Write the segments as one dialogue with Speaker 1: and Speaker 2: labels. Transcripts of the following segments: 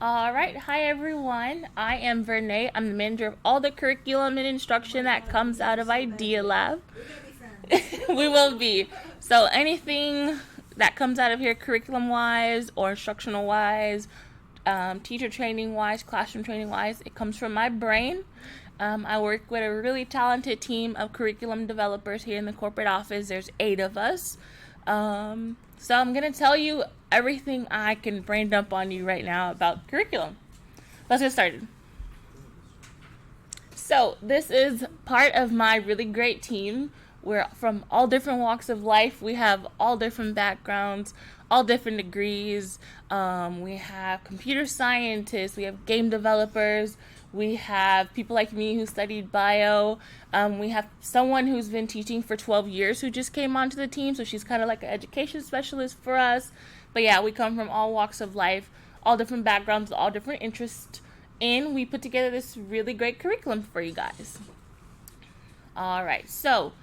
Speaker 1: All right. Hi, everyone. I am Vernay. I'm the manager of all the curriculum and instruction that comes out of Idea Lab. We will be. So, anything that comes out of here, curriculum wise or instructional wise, teacher training wise, classroom training wise, it comes from my brain. I work with a really talented team of curriculum developers here in the corporate office. There's 8 of us. So I'm going to tell you everything I can brain dump on you right now about curriculum. Let's get started. So this is part of my really great team. We're from all different walks of life. We have all different backgrounds, all different degrees. We have computer scientists. We have game developers. We have people like me who studied bio. We have someone who's been teaching for 12 years who just came onto the team. So she's kind of like an education specialist for us. But yeah, we come from all walks of life, all different backgrounds, all different interests. And we put together this really great curriculum for you guys. All right, so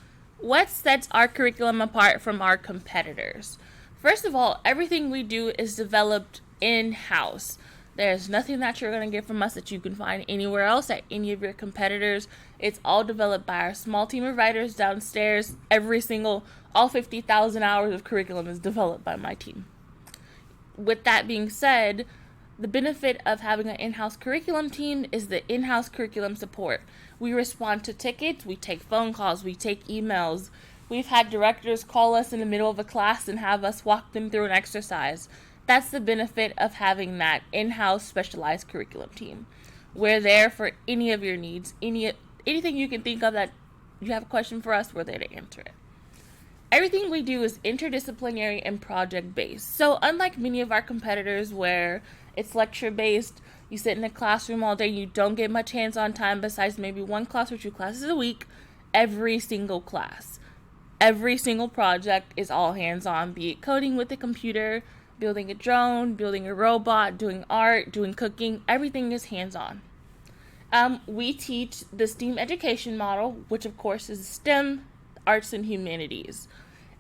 Speaker 1: what sets our curriculum apart from our competitors? First of all, everything we do is developed in-house. There's nothing that you're going to get from us that you can find anywhere else at any of your competitors. It's all developed by our small team of writers downstairs. All 50,000 hours of curriculum is developed by my team. With that being said, the benefit of having an in-house curriculum team is the in-house curriculum support. We respond to tickets, we take phone calls, we take emails. We've had directors call us in the middle of a class and have us walk them through an exercise. That's the benefit of having that in-house specialized curriculum team. We're there for any of your needs, anything you can think of that you have a question for us, we're there to answer it. Everything we do is interdisciplinary and project-based. So unlike many of our competitors where it's lecture-based, you sit in a classroom all day, you don't get much hands-on time besides maybe 1 class or 2 classes a week, every single project is all hands-on, be it coding with the computer, building a drone, building a robot, doing art, doing cooking, everything is hands-on. We teach the STEAM education model, which of course is STEM, arts and humanities.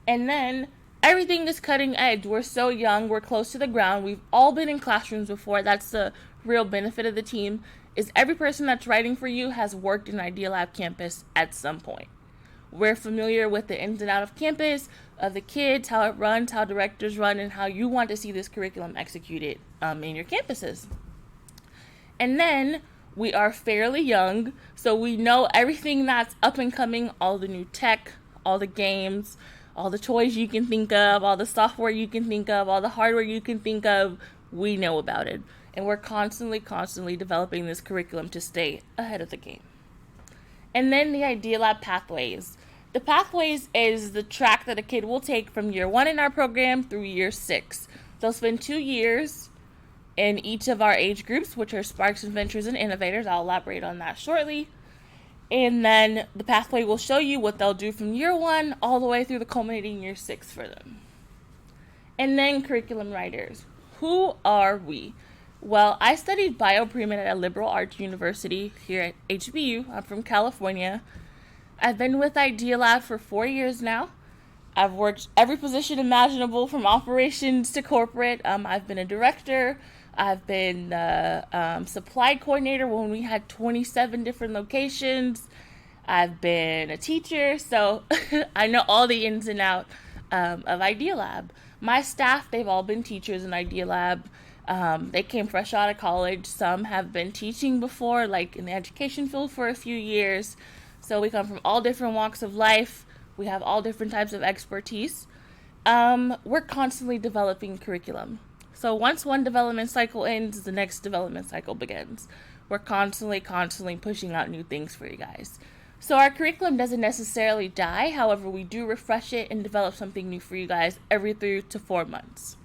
Speaker 1: And then everything is cutting edge. We're so young, we're close to the ground. We've all been in classrooms before. That's the real benefit of the team, is every person that's writing for you has worked in Idea Lab campus at some point. We're familiar with the ins and outs of campus, of the kids, how it runs, how directors run, and how you want to see this curriculum executed in your campuses. And then we are fairly young, so we know everything that's up and coming, all the new tech, all the games, all the toys you can think of, all the software you can think of, all the hardware you can think of, we know about it. And we're constantly developing this curriculum to stay ahead of the game. And then the Idea Lab Pathways. The Pathways is the track that a kid will take from year 1 in our program through year 6. They'll spend 2 years in each of our age groups, which are Sparks, Adventures, and Innovators. I'll elaborate on that shortly. And then the pathway will show you what they'll do from year 1 all the way through the culminating year 6 for them. And then curriculum writers. Who are we? Well, I studied bio pre-med at a liberal arts university here at HBU. I'm from California. I've been with Idea Lab for 4 years now. I've worked every position imaginable from operations to corporate. I've been a director. I've been supply coordinator when we had 27 different locations. I've been a teacher, so I know all the ins and outs of Idea Lab. My staff, they've all been teachers in Idea Lab. They came fresh out of college. Some have been teaching before, like in the education field for a few years. So we come from all different walks of life. We have all different types of expertise. We're constantly developing curriculum. So once one development cycle ends, the next development cycle begins. We're constantly pushing out new things for you guys. So our curriculum doesn't necessarily die. However, we do refresh it and develop something new for you guys every 3 to 4 months.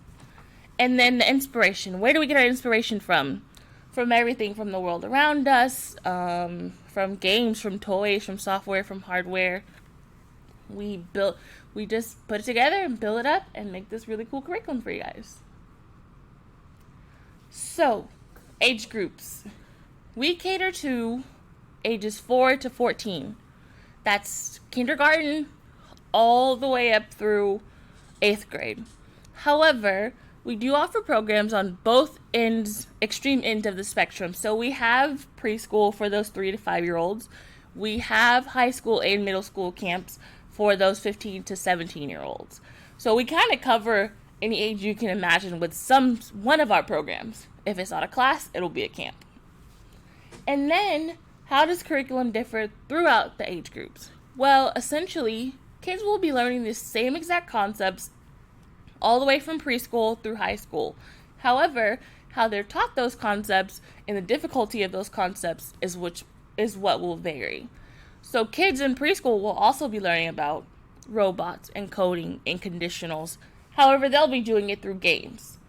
Speaker 1: And then the inspiration. Where do we get our inspiration from? From everything from the world around us, from games, from toys, from software, from hardware. We just put it together and build it up and make this really cool curriculum for you guys. So, age groups. We cater to ages 4 to 14. That's kindergarten all the way up through 8th grade. However, we do offer programs on both ends, extreme ends of the spectrum. So we have preschool for those 3 to 5 year olds. We have high school and middle school camps for those 15 to 17 year olds. So we kind of cover any age you can imagine with one of our programs. If it's not a class, it'll be a camp. And then, how does curriculum differ throughout the age groups? Well, essentially, kids will be learning the same exact concepts all the way from preschool through high school. However, how they're taught those concepts and the difficulty of those concepts is what will vary. So kids in preschool will also be learning about robots and coding and conditionals. However, they'll be doing it through games.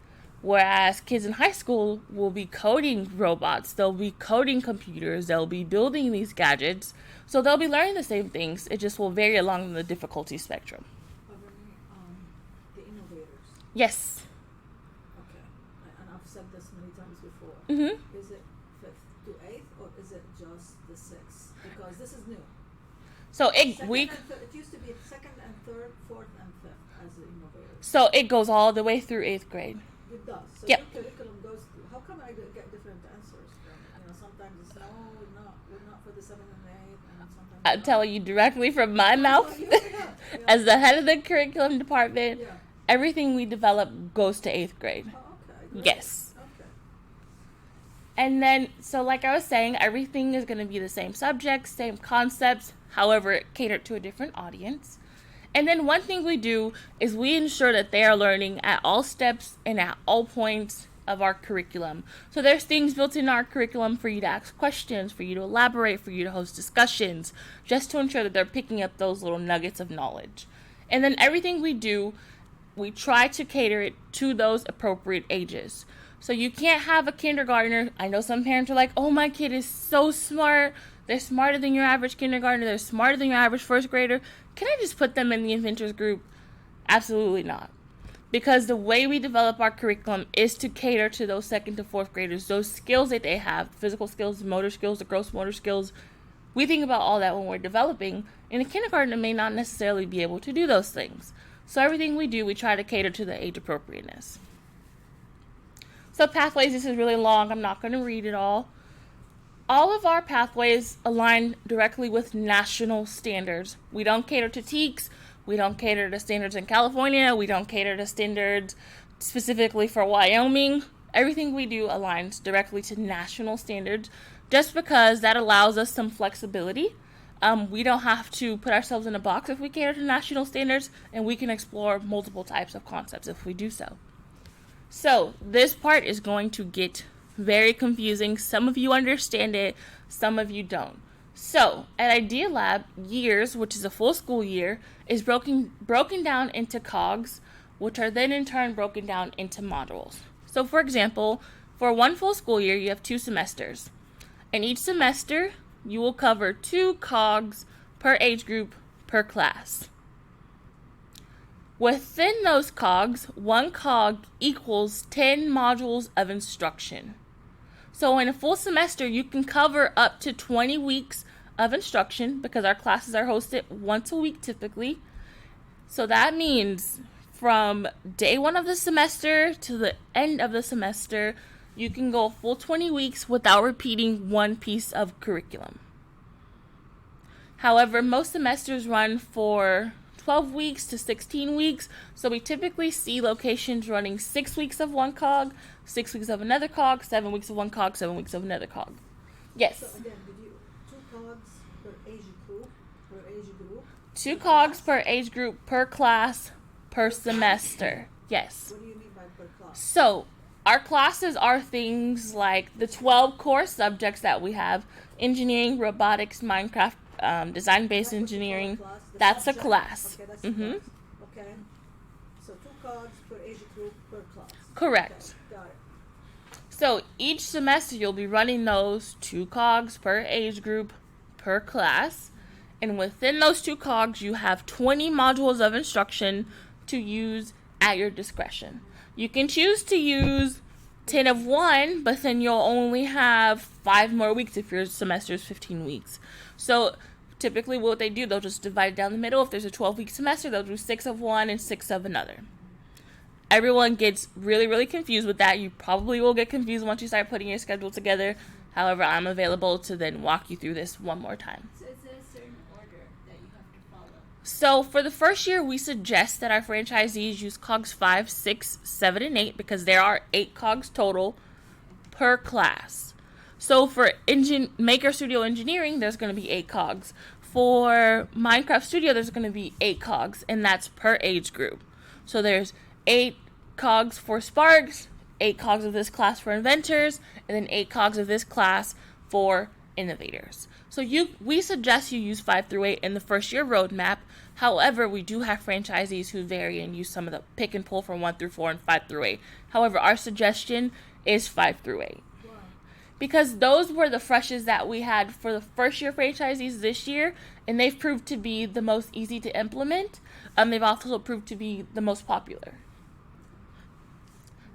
Speaker 1: Whereas kids in high school will be coding robots, they'll be coding computers, they'll be building these gadgets. So they'll be learning the same things, it just will vary along the difficulty spectrum.
Speaker 2: The innovators.
Speaker 1: Yes.
Speaker 2: Okay. And I've said this many times before.
Speaker 1: Mm-hmm.
Speaker 2: Is it 5th to 8th or is it just the 6th? Because this is new.
Speaker 1: So it
Speaker 2: It used to be 2nd and 3rd, 4th and 5th as the innovators.
Speaker 1: So it goes all the way through 8th grade.
Speaker 2: It does. So
Speaker 1: Yep.
Speaker 2: your curriculum goes through. How come I get different answers from, sometimes it's no, we're not for the 7th and 8th, and sometimes
Speaker 1: I'm telling you directly from my mouth.
Speaker 2: Yeah.
Speaker 1: As the head of the curriculum department,
Speaker 2: Yeah.
Speaker 1: everything we develop goes to 8th grade.
Speaker 2: Oh, okay. Great.
Speaker 1: Yes.
Speaker 2: Okay.
Speaker 1: And then, so like I was saying, everything is going to be the same subjects, same concepts, however, catered to a different audience. And then one thing we do is we ensure that they are learning at all steps and at all points of our curriculum. So there's things built in our curriculum for you to ask questions, for you to elaborate, for you to host discussions, just to ensure that they're picking up those little nuggets of knowledge. And then everything we do, we try to cater it to those appropriate ages. So you can't have a kindergartner. I know some parents are like, oh, my kid is so smart. They're smarter than your average kindergartner. They're smarter than your average first grader. Can I just put them in the inventors group? Absolutely not. Because the way we develop our curriculum is to cater to those 2nd to 4th graders, those skills that they have, physical skills, motor skills, the gross motor skills. We think about all that when we're developing, and a kindergartner may not necessarily be able to do those things. So everything we do, we try to cater to the age appropriateness. So pathways, this is really long. I'm not going to read it all. All of our pathways align directly with national standards. We don't cater to TEKS. We don't cater to standards in California. We don't cater to standards specifically for Wyoming. Everything we do aligns directly to national standards just because that allows us some flexibility. We don't have to put ourselves in a box if we cater to national standards, and we can explore multiple types of concepts if we do so. So this part is going to get very confusing. Some of you understand it, some of you don't. So at Idea Lab, years, which is a full school year, is broken down into cogs, which are then in turn broken down into modules. So for example, for one full school year, you have 2 semesters. And each semester, you will cover 2 cogs per age group per class. Within those cogs, 1 cog equals 10 modules of instruction. So in a full semester, you can cover up to 20 weeks of instruction because our classes are hosted once a week typically. So that means from day 1 of the semester to the end of the semester, you can go a full 20 weeks without repeating one piece of curriculum. However, most semesters run for 12 weeks to 16 weeks, so we typically see locations running 6 weeks of one cog, 6 weeks of another cog, 7 weeks of one cog, 7 weeks of another cog. Yes?
Speaker 2: So again, 2 cogs per age group?
Speaker 1: 2 cogs per age group, per class, per semester. Yes.
Speaker 2: What do you mean by per class?
Speaker 1: So, our classes are things like the 12 core subjects that we have: engineering, robotics, Minecraft, design-based engineering. That's a class.
Speaker 2: Okay, that's a class. Okay. So 2 cogs per age group per class.
Speaker 1: Correct.
Speaker 2: Okay, got it.
Speaker 1: So each semester you'll be running those 2 cogs per age group per class. And within those 2 cogs, you have 20 modules of instruction to use at your discretion. You can choose to use 10 of one, but then you'll only have 5 more weeks if your semester is 15 weeks. So typically what they do, they'll just divide it down the middle. If there's a 12-week semester, they'll do 6 of one and 6 of another. everyone gets really, really confused with that. You probably will get confused once you start putting your schedule together. However, I'm available to then walk you through this one more time.
Speaker 3: So is there a certain order that you have to follow?
Speaker 1: So for the first year, we suggest that our franchisees use COGS 5, 6, 7, and 8 because there are 8 COGS total per class. So for Maker Studio Engineering, there's going to be 8 COGS. For Minecraft Studio, there's going to be 8 COGS, and that's per age group. So there's 8 COGS for Sparks, 8 COGS of this class for Inventors, and then 8 COGS of this class for Innovators. So we suggest you use 5 through 8 in the first year roadmap. However, we do have franchisees who vary and use some of the pick and pull from 1 through 4 and 5 through 8. However, our suggestion is 5 through 8.
Speaker 2: Wow.
Speaker 1: Because those were the freshes that we had for the first year franchisees this year, and they've proved to be the most easy to implement. They've also proved to be the most popular.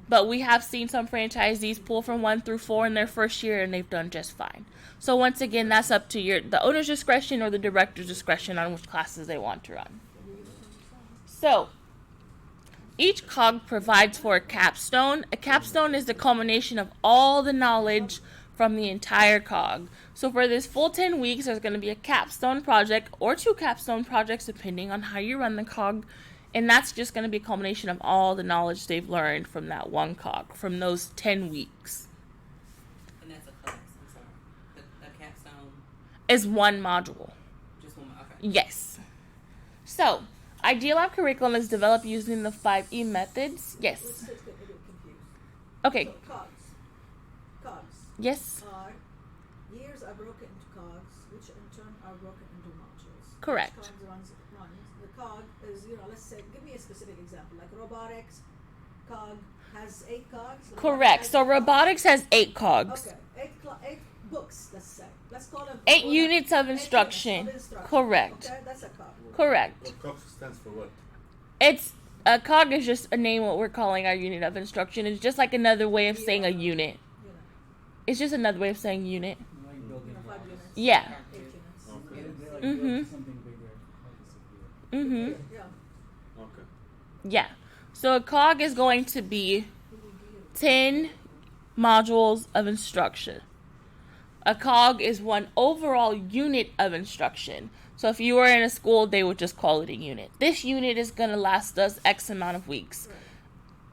Speaker 1: But we have seen some franchisees pull from 1 through 4 in their first year, and they've done just fine. So once again, that's up to the owner's discretion or the director's discretion on which classes they want to run. So each COG provides for a capstone. A capstone is the culmination of all the knowledge from the entire COG. So for this full 10 weeks, there's going to be a capstone project or 2 capstone projects depending on how you run the COG. And that's just going to be a culmination of all the knowledge they've learned from that one COG, from those 10 weeks.
Speaker 4: And that's a class, I'm sorry. The capstone,
Speaker 1: Is one module.
Speaker 4: just one, okay.
Speaker 1: Yes. So, Ideal Lab curriculum is developed using the 5E methods.
Speaker 2: Let's
Speaker 1: Yes.
Speaker 2: just get a bit confused.
Speaker 1: Okay.
Speaker 2: So COGS
Speaker 1: Yes.
Speaker 2: are years are broken into COGS, which in turn are broken into modules.
Speaker 1: Correct.
Speaker 2: Each COGS runs. The COG is, let's say, give me a specific example, like robotics. COG has 8 COGS.
Speaker 1: Correct. So robotics has 8 COGS.
Speaker 2: Okay, 8 books. Let's say. Let's call them
Speaker 1: 8
Speaker 2: call them
Speaker 1: units of
Speaker 2: 8
Speaker 1: instruction.
Speaker 2: units of instruction.
Speaker 1: Correct.
Speaker 2: Okay, that's a COG.
Speaker 1: Correct.
Speaker 5: What COGS stands for what?
Speaker 1: It's a COG is just a name what we're calling our unit of instruction. It's just like another way of saying a unit.
Speaker 2: You know,
Speaker 1: It's just another way of saying unit.
Speaker 6: Like building
Speaker 2: 5
Speaker 6: blocks.
Speaker 2: units.
Speaker 1: Yeah.
Speaker 2: 8 units.
Speaker 5: Okay.
Speaker 6: They like
Speaker 1: Mhm.
Speaker 6: build something bigger, like a CPU.
Speaker 1: Mhm.
Speaker 2: Yeah.
Speaker 5: Okay.
Speaker 1: Yeah. So a COG is going to be 10 modules of instruction. A COG is one overall unit of instruction. So if you were in a school, they would just call it a unit. This unit is going to last us X amount of weeks.
Speaker 2: Right.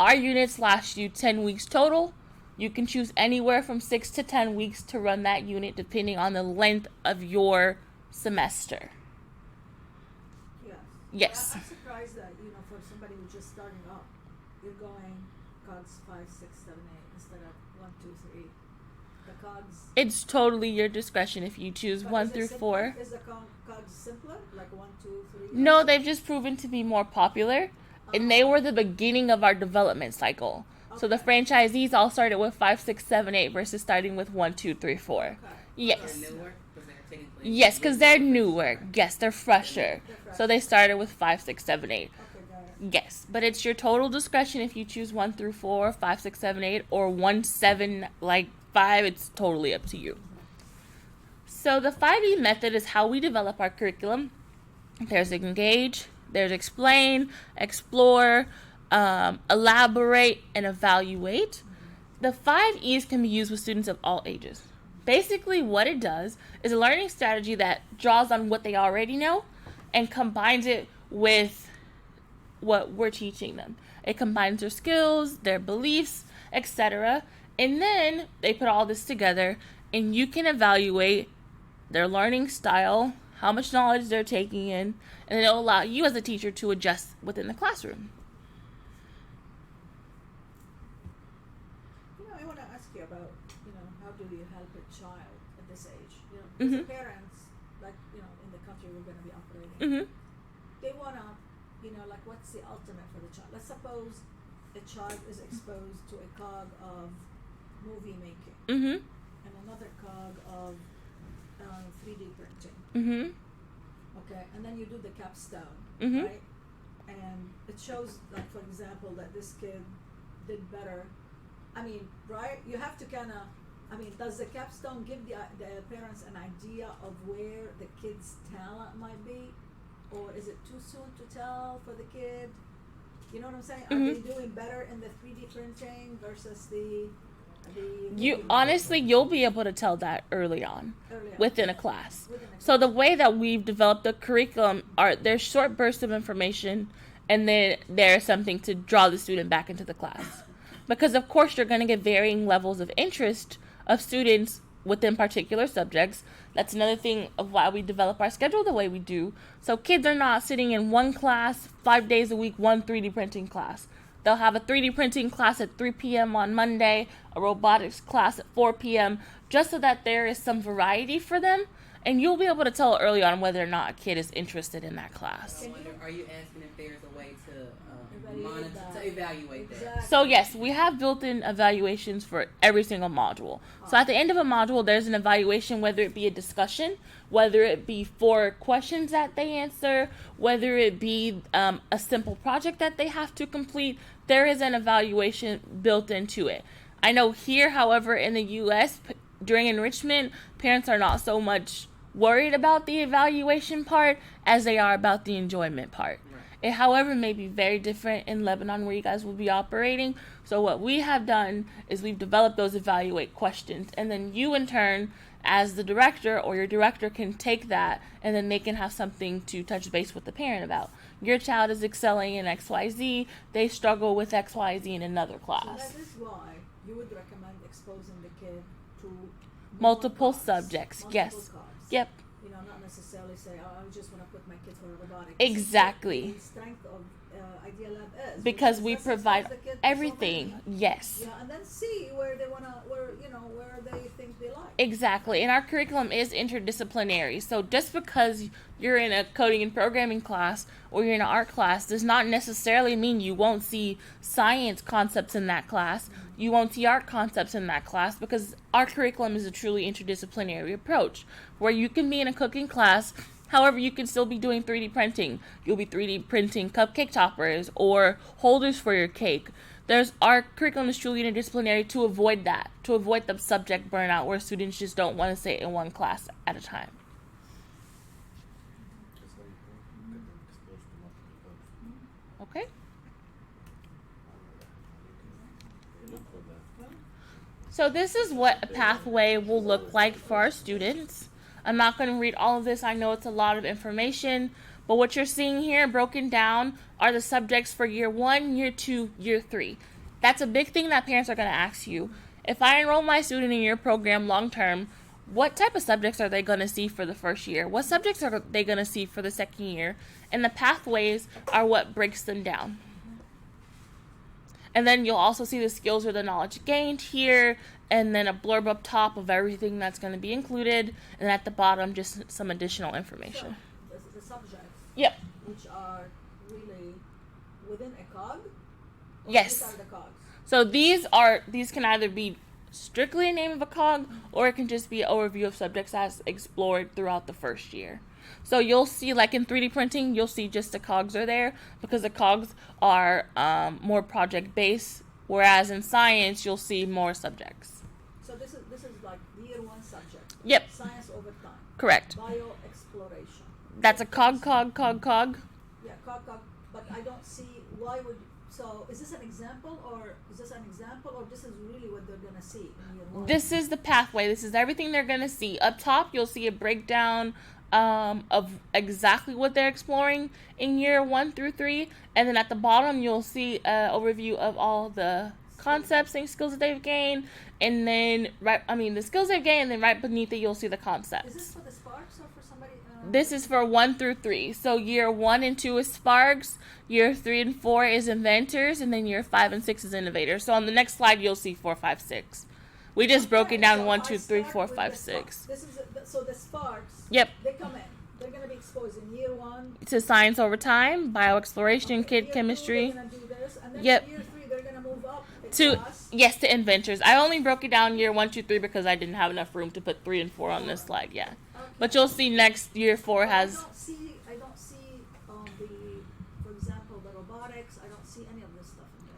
Speaker 1: Our units last you 10 weeks total. You can choose anywhere from 6 to 10 weeks to run that unit depending on the length of your semester.
Speaker 2: Yes.
Speaker 1: Yes.
Speaker 2: I'm surprised that, for somebody who's just starting up, you're going COGS 5, 6, 7, 8 instead of 1, 2, 3. The COGS.
Speaker 1: It's totally your discretion if you choose
Speaker 2: But
Speaker 1: 1
Speaker 2: is it
Speaker 1: through
Speaker 2: simpler?
Speaker 1: 4.
Speaker 2: Is the COGS simpler? Like 1, 2, 3?
Speaker 1: No, they've just proven to be more popular, and they were the beginning of our development cycle. So the
Speaker 2: Okay.
Speaker 1: franchisees all started with 5, 6, 7, 8 versus starting with 1, 2, 3, 4.
Speaker 2: Okay.
Speaker 1: Yes.
Speaker 4: They're newer, because they're technically.
Speaker 1: Yes, because they're newer. Yes, they're fresher. So they started with 5, 6, 7, 8.
Speaker 2: Okay, got it.
Speaker 1: Yes, but it's your total discretion if you choose 1 through 4, 5, 6, 7, 8, or 1, 7, like 5. It's totally up to you. So the 5E method is how we develop our curriculum. There's engage, there's explain, explore, elaborate, and evaluate. The 5 E's can be used with students of all ages. Basically, what it does is a learning strategy that draws on what they already know and combines it with what we're teaching them. It combines their skills, their beliefs, etc. And then they put all this together, and you can evaluate their learning style, how much knowledge they're taking in, and it'll allow you as a teacher to adjust within the classroom.
Speaker 2: I want to ask you about, how do you help a child at this age? As
Speaker 1: Mhm.
Speaker 2: parents, like, in the country we're going to be operating,
Speaker 1: Mhm.
Speaker 2: they want to, like, what's the ultimate for the child? Let's suppose a child is exposed to a cog of movie making
Speaker 1: Mhm.
Speaker 2: and another cog of 3D printing.
Speaker 1: Mhm.
Speaker 2: Okay, and then you do the capstone,
Speaker 1: Mhm.
Speaker 2: right? And it shows, like, for example, that this kid did better. I mean, right? You have to kind of. Does the capstone give the parents an idea of where the kid's talent might be, or is it too soon to tell for the kid? You know what I'm saying? Are
Speaker 1: Mhm.
Speaker 2: they doing better in the 3D printing versus the
Speaker 1: You honestly, you'll be able to tell that early on
Speaker 2: earlier?
Speaker 1: within a class.
Speaker 2: Within a
Speaker 1: So the way that we've developed the curriculum are there's short bursts of information, and then there's something to draw the student back into the class. Because of course you're going to get varying levels of interest of students within particular subjects. That's another thing of why we develop our schedule the way we do. So kids are not sitting in one class 5 days a week, one 3D printing class. They'll have a 3D printing class at 3 p.m. on Monday, a robotics class at 4 p.m., just so that there is some variety for them. And you'll be able to tell early on whether or not a kid is interested in that class.
Speaker 4: I wonder, are you asking if there's a way to
Speaker 2: Evaluate
Speaker 4: monitor,
Speaker 2: that.
Speaker 4: to evaluate that?
Speaker 2: Exactly.
Speaker 1: So yes, we have built-in evaluations for every single module. So at the end of a module, there's an evaluation, whether it be a discussion, whether it be 4 questions that they answer, whether it be a simple project that they have to complete. There is an evaluation built into it. I know here, however, in the U.S., during enrichment, parents are not so much worried about the evaluation part as they are about the enjoyment part.
Speaker 4: Right.
Speaker 1: It, however, may be very different in Lebanon where you guys will be operating. So what we have done is we've developed those evaluate questions, and then you in turn, as the director or your director, can take that and then they can have something to touch base with the parent about. Your child is excelling in XYZ, they struggle with XYZ in another
Speaker 2: So
Speaker 1: class.
Speaker 2: that is why you would recommend exposing the kid to
Speaker 1: Multiple
Speaker 2: cogs,
Speaker 1: subjects,
Speaker 2: multiple
Speaker 1: yes.
Speaker 2: cogs.
Speaker 1: Yep.
Speaker 2: You know, not necessarily say, oh, I just want to put my kid for robotics.
Speaker 1: Exactly.
Speaker 2: The strength of Idea Lab is
Speaker 1: Because we
Speaker 2: that's
Speaker 1: provide
Speaker 2: expose the kid to so
Speaker 1: everything.
Speaker 2: many.
Speaker 1: Yes.
Speaker 2: Yeah, and then see where they wanna, where they think they like.
Speaker 1: Exactly. And our curriculum is interdisciplinary. So just because you're in a coding and programming class or you're in an art class does not necessarily mean you won't see science concepts in that class. You won't see art concepts in that class, because our curriculum is a truly interdisciplinary approach where you can be in a cooking class. However, you can still be doing 3D printing. You'll be 3D printing cupcake toppers or holders for your cake. Our curriculum is truly interdisciplinary to avoid that, to avoid the subject burnout where students just don't want to sit in one class at a time.
Speaker 5: That's how you get them exposed to multiple codes.
Speaker 1: Okay?
Speaker 5: You look for that.
Speaker 1: So this is what a pathway will look like for our students. I'm not going to read all of this. I know it's a lot of information, but what you're seeing here broken down are the subjects for year 1, year 2, year 3. That's a big thing that parents are going to ask you. If I enroll my student in your program long term, what type of subjects are they going to see for the first year? What subjects are they going to see for the second year? And the pathways are what breaks them down. And then you'll also see the skills or the knowledge gained here, and then a blurb up top of everything that's going to be included, and at the bottom just some additional information.
Speaker 2: So the subjects,
Speaker 1: Yep.
Speaker 2: which are really within a cog. Or
Speaker 1: Yes.
Speaker 2: These are the cogs.
Speaker 1: So these can either be strictly a name of a cog, or it can just be an overview of subjects as explored throughout the first year. So you'll see, like in 3D printing, you'll see just the cogs are there because the cogs are more project based, whereas in science you'll see more subjects.
Speaker 2: So this is like year 1 subject.
Speaker 1: Yep.
Speaker 2: Science over time.
Speaker 1: Correct.
Speaker 2: Bio exploration.
Speaker 1: That's a cog.
Speaker 2: Yeah, cog. But I don't see why would. So is this an example, or this is really what they're gonna see in year 1?
Speaker 1: This is the pathway. This is everything they're going to see. Up top, you'll see a breakdown of exactly what they're exploring in year 1 through 3. And then at the bottom, you'll see an overview of all the concepts and skills that they've gained. And then, the skills they've gained, and then right beneath it, you'll see the
Speaker 2: Is
Speaker 1: concepts.
Speaker 2: this for the Sparks or for somebody?
Speaker 1: This is for 1 through 3. So year 1 and 2 is Sparks, year 3 and 4 is Inventors, and then year 5 and 6 is Innovators. So on the next slide, you'll see 4, 5, 6. We just broke it down
Speaker 2: So
Speaker 1: 1,
Speaker 2: I
Speaker 1: 2, 3,
Speaker 2: start
Speaker 1: 4,
Speaker 2: with
Speaker 1: 5,
Speaker 2: the
Speaker 1: 6.
Speaker 2: Sparks. So the Sparks.
Speaker 1: Yep.
Speaker 2: They come in. They're gonna be exposed in year 1.
Speaker 1: To science over time, bioexploration,
Speaker 2: Okay,
Speaker 1: kid
Speaker 2: year
Speaker 1: chemistry.
Speaker 2: 2, they're gonna do this, and then
Speaker 1: Yep.
Speaker 2: year 3 they're gonna move up a
Speaker 1: To
Speaker 2: class.
Speaker 1: to Inventors. I only broke it down year 1, 2, 3 because I didn't have enough room to put 3 and 4 on this slide. Yeah,
Speaker 2: Okay.
Speaker 1: but you'll see next year 4 has.
Speaker 2: I don't see for example, the robotics. I don't see any of this stuff in there.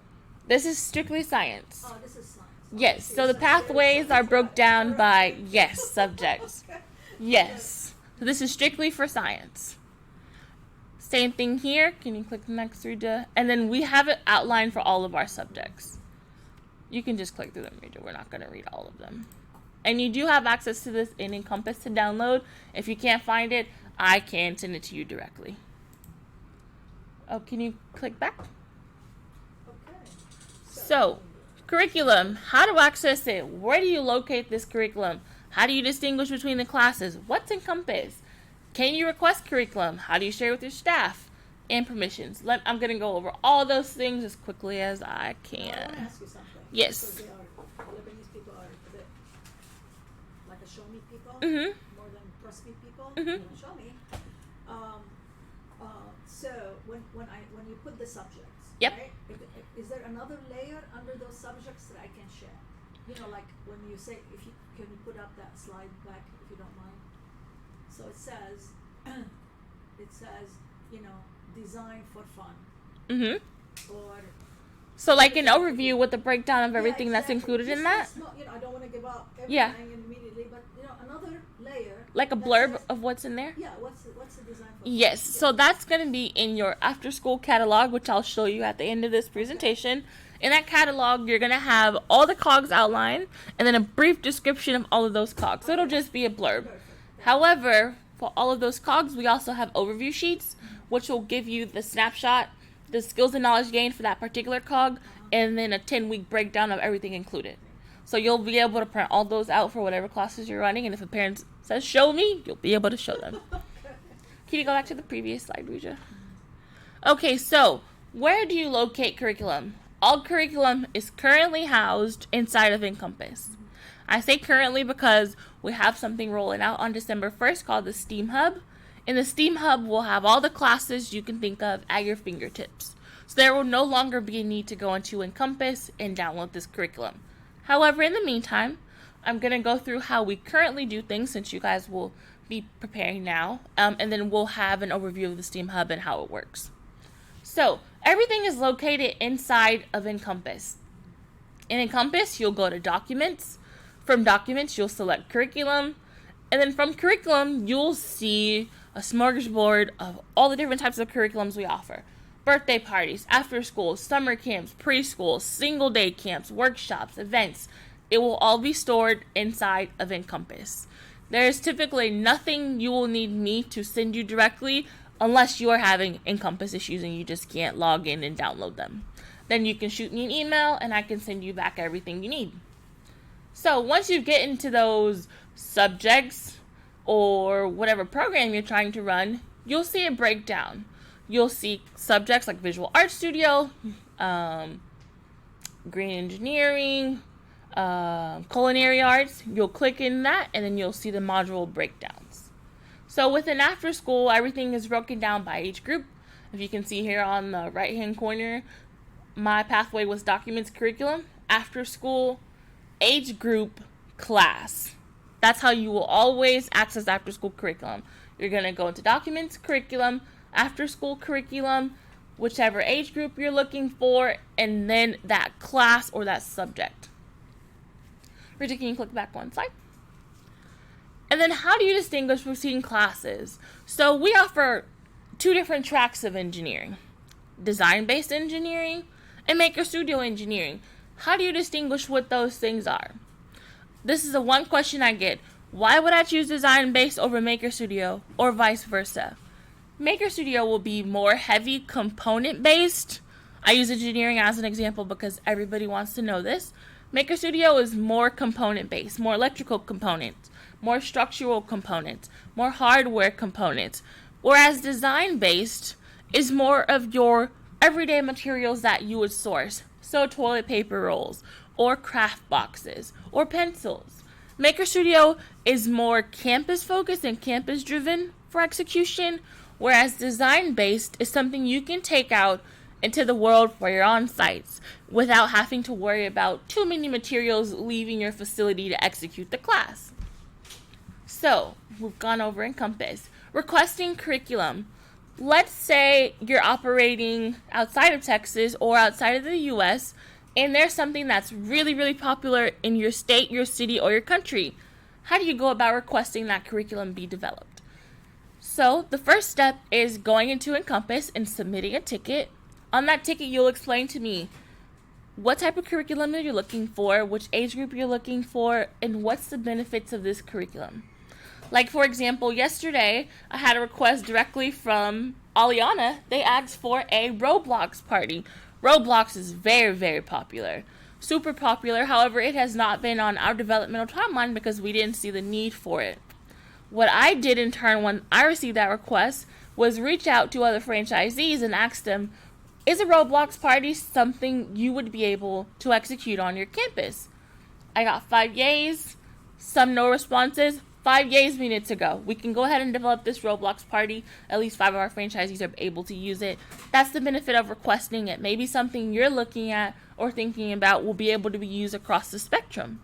Speaker 1: This is strictly science.
Speaker 2: Oh, this is science.
Speaker 1: Yes.
Speaker 2: Okay,
Speaker 1: So the
Speaker 2: so
Speaker 1: pathways
Speaker 2: there's-
Speaker 1: are broke down
Speaker 2: Alright.
Speaker 1: by subjects.
Speaker 2: Okay.
Speaker 1: Yes. So this is strictly for science. Same thing here. Can you click next through to, and then we have it outlined for all of our subjects. You can just click through them, read it. We're not going to read all of them. And you do have access to this in Encompass to download. If you can't find it, I can send it to you directly. Oh, can you click back?
Speaker 2: Okay.
Speaker 1: So, curriculum. How to access it? Where do you locate this curriculum? How do you distinguish between the classes? What's Encompass? Can you request curriculum? How do you share with your staff? And permissions. I'm going to go over all those things as quickly as I
Speaker 2: I want to
Speaker 1: can.
Speaker 2: ask you something.
Speaker 1: Yes.
Speaker 2: Because Lebanese people are a bit like a show me people,
Speaker 1: Mm-hmm.
Speaker 2: more than trust me people.
Speaker 1: Mhm.
Speaker 2: You know, show me. So when you put the subjects,
Speaker 1: Yep.
Speaker 2: right? Is there another layer under those subjects that I can share? You know, like when you say, if you can you put up that slide back if you don't mind. So it says, you know, design for fun,
Speaker 1: Mm-hmm.
Speaker 2: or
Speaker 1: So like an overview with the breakdown of everything
Speaker 2: yeah,
Speaker 1: that's
Speaker 2: exactly.
Speaker 1: included in
Speaker 2: Just
Speaker 1: that?
Speaker 2: a small, you know, I don't want to give out everything
Speaker 1: Yeah.
Speaker 2: immediately, but you know, another layer.
Speaker 1: Like a
Speaker 2: that
Speaker 1: blurb
Speaker 2: says-
Speaker 1: of what's in there?
Speaker 2: Yeah, what's the design for?
Speaker 1: Yes,
Speaker 2: Yeah.
Speaker 1: so that's going to be in your after school catalog, which I'll show you at the end of this presentation. In that catalog, you're going to have all the cogs outlined and then a brief description of all of those cogs. So it'll just be a blurb.
Speaker 2: Perfect.
Speaker 1: However, for all of those cogs, we also have overview sheets, which will give you the snapshot, the skills and knowledge gained for that particular cog, and then a 10-week breakdown of everything included. So you'll be able to print all those out for whatever classes you're running, and if a parent says, show me, you'll be able to show them. Can you go back to the previous slide, Ruja? Okay, so where do you locate curriculum? All curriculum is currently housed inside of Encompass. I say currently because we have something rolling out on December 1st called the STEAM Hub. And the STEAM Hub will have all the classes you can think of at your fingertips. So there will no longer be a need to go into Encompass and download this curriculum. However, in the meantime, I'm going to go through how we currently do things since you guys will be preparing now. And then we'll have an overview of the STEAM Hub and how it works. So everything is located inside of Encompass. In Encompass, you'll go to Documents. From Documents, you'll select Curriculum. And then from Curriculum, you'll see a smorgasbord of all the different types of curriculums we offer. Birthday parties, after school, summer camps, preschool, single day camps, workshops, events. It will all be stored inside of Encompass. There is typically nothing you will need me to send you directly unless you are having Encompass issues and you just can't log in and download them. Then you can shoot me an email and I can send you back everything you need. So once you get into those subjects or whatever program you're trying to run, you'll see a breakdown. You'll see subjects like Visual Art Studio, Green Engineering, Culinary Arts. You'll click in that and then you'll see the module breakdowns. So within after school, everything is broken down by age group. If you can see here on the right hand corner, my pathway was Documents, Curriculum, After School, Age Group, Class. That's how you will always access after school curriculum. You're going to go into Documents, Curriculum, After School Curriculum, whichever age group you're looking for, and then that class or that subject. Rita, can you click back one slide? And then how do you distinguish between classes? So we offer two different tracks of engineering. Design-based engineering and Maker Studio engineering. How do you distinguish what those things are? This is the one question I get. Why would I choose design-based over Maker Studio or vice versa? Maker Studio will be more heavy component-based. I use engineering as an example because everybody wants to know this. Maker Studio is more component-based, more electrical components, more structural components, more hardware components. Whereas design-based is more of your everyday materials that you would source. So toilet paper rolls, or craft boxes, or pencils. Maker Studio is more campus-focused and campus-driven for execution, whereas design-based is something you can take out into the world for your on-sites without having to worry about too many materials leaving your facility to execute the class. So, we've gone over Encompass. Requesting curriculum. Let's say you're operating outside of Texas or outside of the U.S., and there's something that's really, really popular in your state, your city, or your country. How do you go about requesting that curriculum be developed? So the first step is going into Encompass and submitting a ticket. On that ticket, you'll explain to me what type of curriculum that you're looking for, which age group you're looking for, and what's the benefits of this curriculum. Like, for example, yesterday, I had a request directly from Aliana. They asked for a Roblox party. Roblox is very, very popular. Super popular. However, it has not been on our developmental timeline because we didn't see the need for it. What I did in turn when I received that request was reach out to other franchisees and ask them, is a Roblox party something you would be able to execute on your campus? I got 5 yays, some no responses. 5 yays mean it's a go. We can go ahead and develop this Roblox party. At least 5 of our franchisees are able to use it. That's the benefit of requesting it. Maybe something you're looking at or thinking about will be able to be used across the spectrum.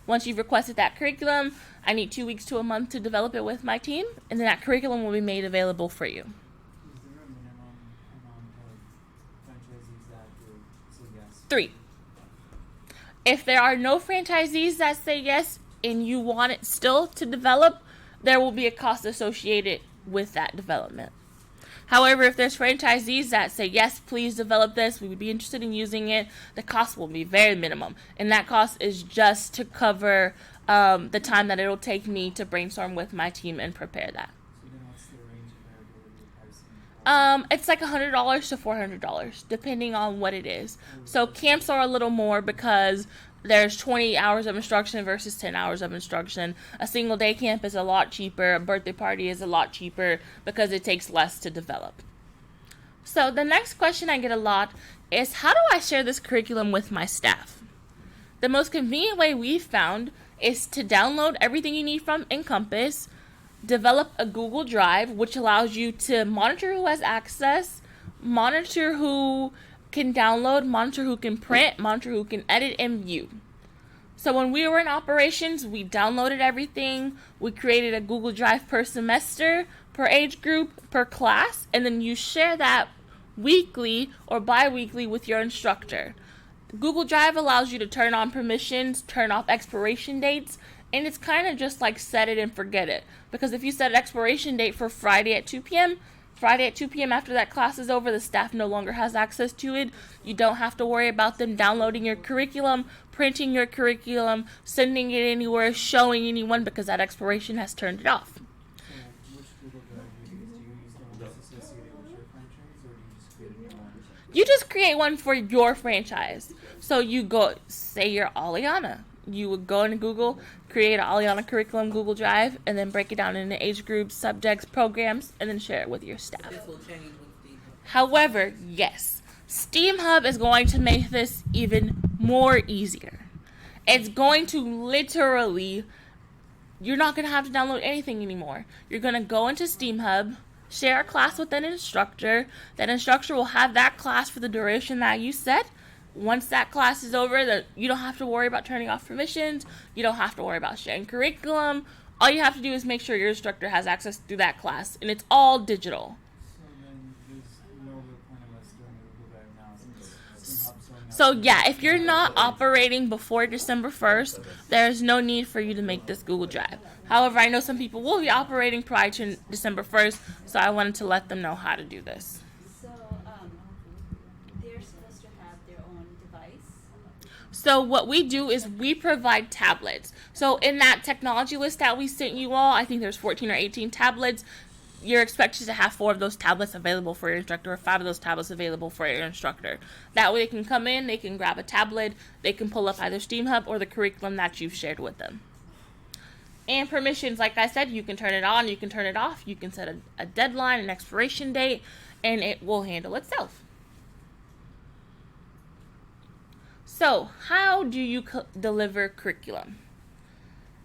Speaker 1: Once you've requested that curriculum, I need 2 weeks to a month to develop it with my team, and then that curriculum will be made available for you.
Speaker 6: Is there a minimum amount of franchisees that will say yes?
Speaker 1: 3. If there are no franchisees that say yes and you want it still to develop, there will be a cost associated with that development. However, if there's franchisees that say, yes, please develop this, we would be interested in using it, the cost will be very minimum. And that cost is just to cover the time that it'll take me to brainstorm with my team and prepare that.
Speaker 6: So then what's the range of variability of pricing?
Speaker 1: It's like $100 to $400, depending on what it is. So camps are a little more because there's 20 hours of instruction versus 10 hours of instruction. A single day camp is a lot cheaper. A birthday party is a lot cheaper because it takes less to develop. So the next question I get a lot is, how do I share this curriculum with my staff? The most convenient way we've found is to download everything you need from Encompass, develop a Google Drive, which allows you to monitor who has access, monitor who can download, monitor who can print, monitor who can edit and view. So when we were in operations, we downloaded everything, we created a Google Drive per semester, per age group, per class, and then you share that weekly or bi-weekly with your instructor. Google Drive allows you to turn on permissions, turn off expiration dates, and it's kind of just like set it and forget it. Because if you set an expiration date for Friday at 2 p.m., Friday at 2 p.m. after that class is over, the staff no longer has access to it. You don't have to worry about them downloading your curriculum, printing your curriculum, sending it anywhere, showing anyone because that expiration has turned it off.
Speaker 6: So which Google Drive do you use? Do you use the one that's associated with your franchise, or do you just create your own?
Speaker 1: You just create one for your franchise. So you go, say you're Aliana. You would go into Google, create an Aliana curriculum Google Drive, and then break it down into age groups, subjects, programs, and then share it with your staff.
Speaker 4: This will change with the.
Speaker 1: However, yes, Steam Hub is going to make this even more easier. It's going to literally, you're not going to have to download anything anymore. You're going to go into Steam Hub, share a class with an instructor. That instructor will have that class for the duration that you set. Once that class is over, you don't have to worry about turning off permissions. You don't have to worry about sharing curriculum. All you have to do is make sure your instructor has access to that class, and it's all digital.
Speaker 6: So then there's no real point of us doing a Google Drive now since Steam Hub's showing up.
Speaker 1: So yeah, if you're not operating before December 1st, there's no need for you to make this Google Drive. However, I know some people will be operating prior to December 1st, so I wanted to let them know how to do this.
Speaker 3: So, they're supposed to have their own device.
Speaker 1: So what we do is we provide tablets. So in that technology list that we sent you all, I think there's 14 or 18 tablets. You're expected to have 4 of those tablets available for your instructor or 5 of those tablets available for your instructor. That way they can come in, they can grab a tablet, they can pull up either Steam Hub or the curriculum that you've shared with them. And permissions, like I said, you can turn it on, you can turn it off, you can set a deadline, an expiration date, and it will handle itself. So, how do you deliver curriculum?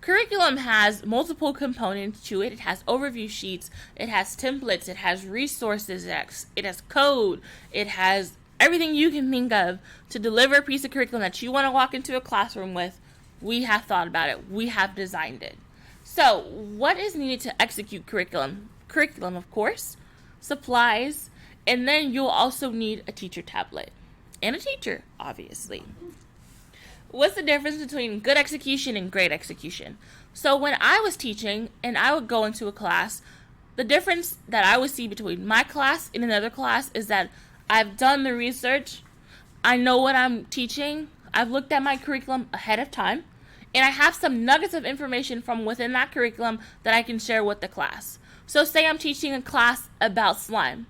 Speaker 1: Curriculum has multiple components to it. It has overview sheets, it has templates, it has resources, it has code, it has everything you can think of to deliver a piece of curriculum that you want to walk into a classroom with. We have thought about it. We have designed it. So, what is needed to execute curriculum? Curriculum, of course, supplies, and then you'll also need a teacher tablet. And a teacher, obviously. What's the difference between good execution and great execution? So when I was teaching and I would go into a class, The difference that I would see between my class and another class is that I've done the research, I know what I'm teaching, I've looked at my curriculum ahead of time, and I have some nuggets of information from within that curriculum that I can share with the class. So say I'm teaching a class about slime.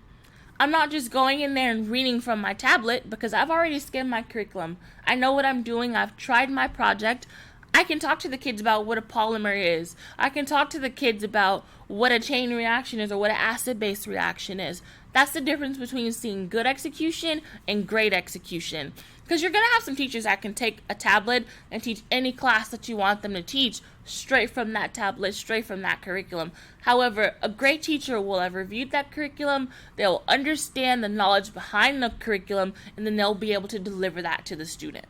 Speaker 1: I'm not just going in there and reading from my tablet because I've already skimmed my curriculum. I know what I'm doing. I've tried my project. I can talk to the kids about what a polymer is. I can talk to the kids about what a chain reaction is or what an acid-base reaction is. That's the difference between seeing good execution and great execution. Because you're going to have some teachers that can take a tablet and teach any class that you want them to teach straight from that tablet, straight from that curriculum. However, a great teacher will have reviewed that curriculum, they'll understand the knowledge behind the curriculum, and then they'll be able to deliver that to the student.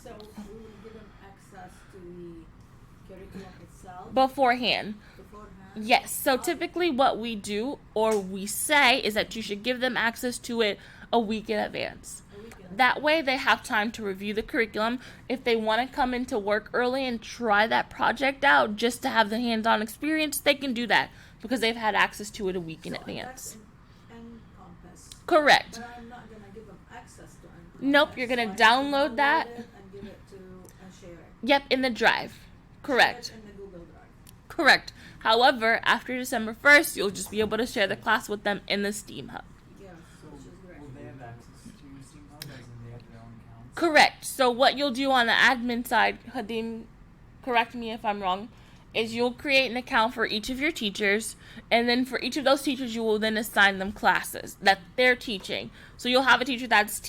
Speaker 2: So we will give them access to the curriculum itself
Speaker 1: Beforehand.
Speaker 2: beforehand?
Speaker 1: Yes, so typically what we do or we say is that you should give them access to it a week in advance.
Speaker 2: A weekend?
Speaker 1: That way they have time to review the curriculum. If they want to come into work early and try that project out just to have the hands-on experience, they can do that because they've had access to it a week in
Speaker 2: So
Speaker 1: advance.
Speaker 2: that's in Compass.
Speaker 1: Correct.
Speaker 2: But I'm not gonna give them access to Encompass.
Speaker 1: Nope, you're gonna
Speaker 2: So I have to
Speaker 1: download that.
Speaker 2: it and give it to and share it.
Speaker 1: Yep, in the drive. Correct.
Speaker 2: Share it in the Google Drive.
Speaker 1: Correct. However, after December 1st, you'll just be able to share the class with them in the STEAM Hub.
Speaker 2: Yeah,
Speaker 6: So
Speaker 2: which is great.
Speaker 6: will they have access to your Steam Hub, as in they have their own accounts?
Speaker 1: Correct. So what you'll do on the admin side, Hadim, correct me if I'm wrong, is you'll create an account for each of your teachers, and then for each of those teachers, you will then assign them classes that they're teaching. So you'll have a teacher that's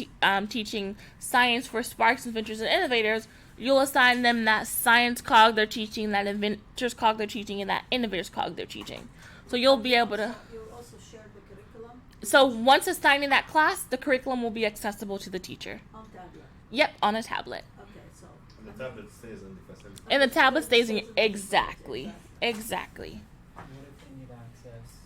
Speaker 1: teaching science for Sparks, Inventors, and Innovators. You'll assign them that science cog they're teaching, that inventors cog they're teaching, and that innovators cog they're teaching. So you'll be able to.
Speaker 2: You also share the curriculum
Speaker 1: So once assigning that class, the curriculum will be accessible to the teacher.
Speaker 2: on tablet.
Speaker 1: Yep, on a tablet.
Speaker 2: Okay, so.
Speaker 5: And the tablet stays in the facility.
Speaker 1: And the tablet stays in your.
Speaker 2: Exactly.
Speaker 1: Exactly. Exactly.
Speaker 6: What if they need access,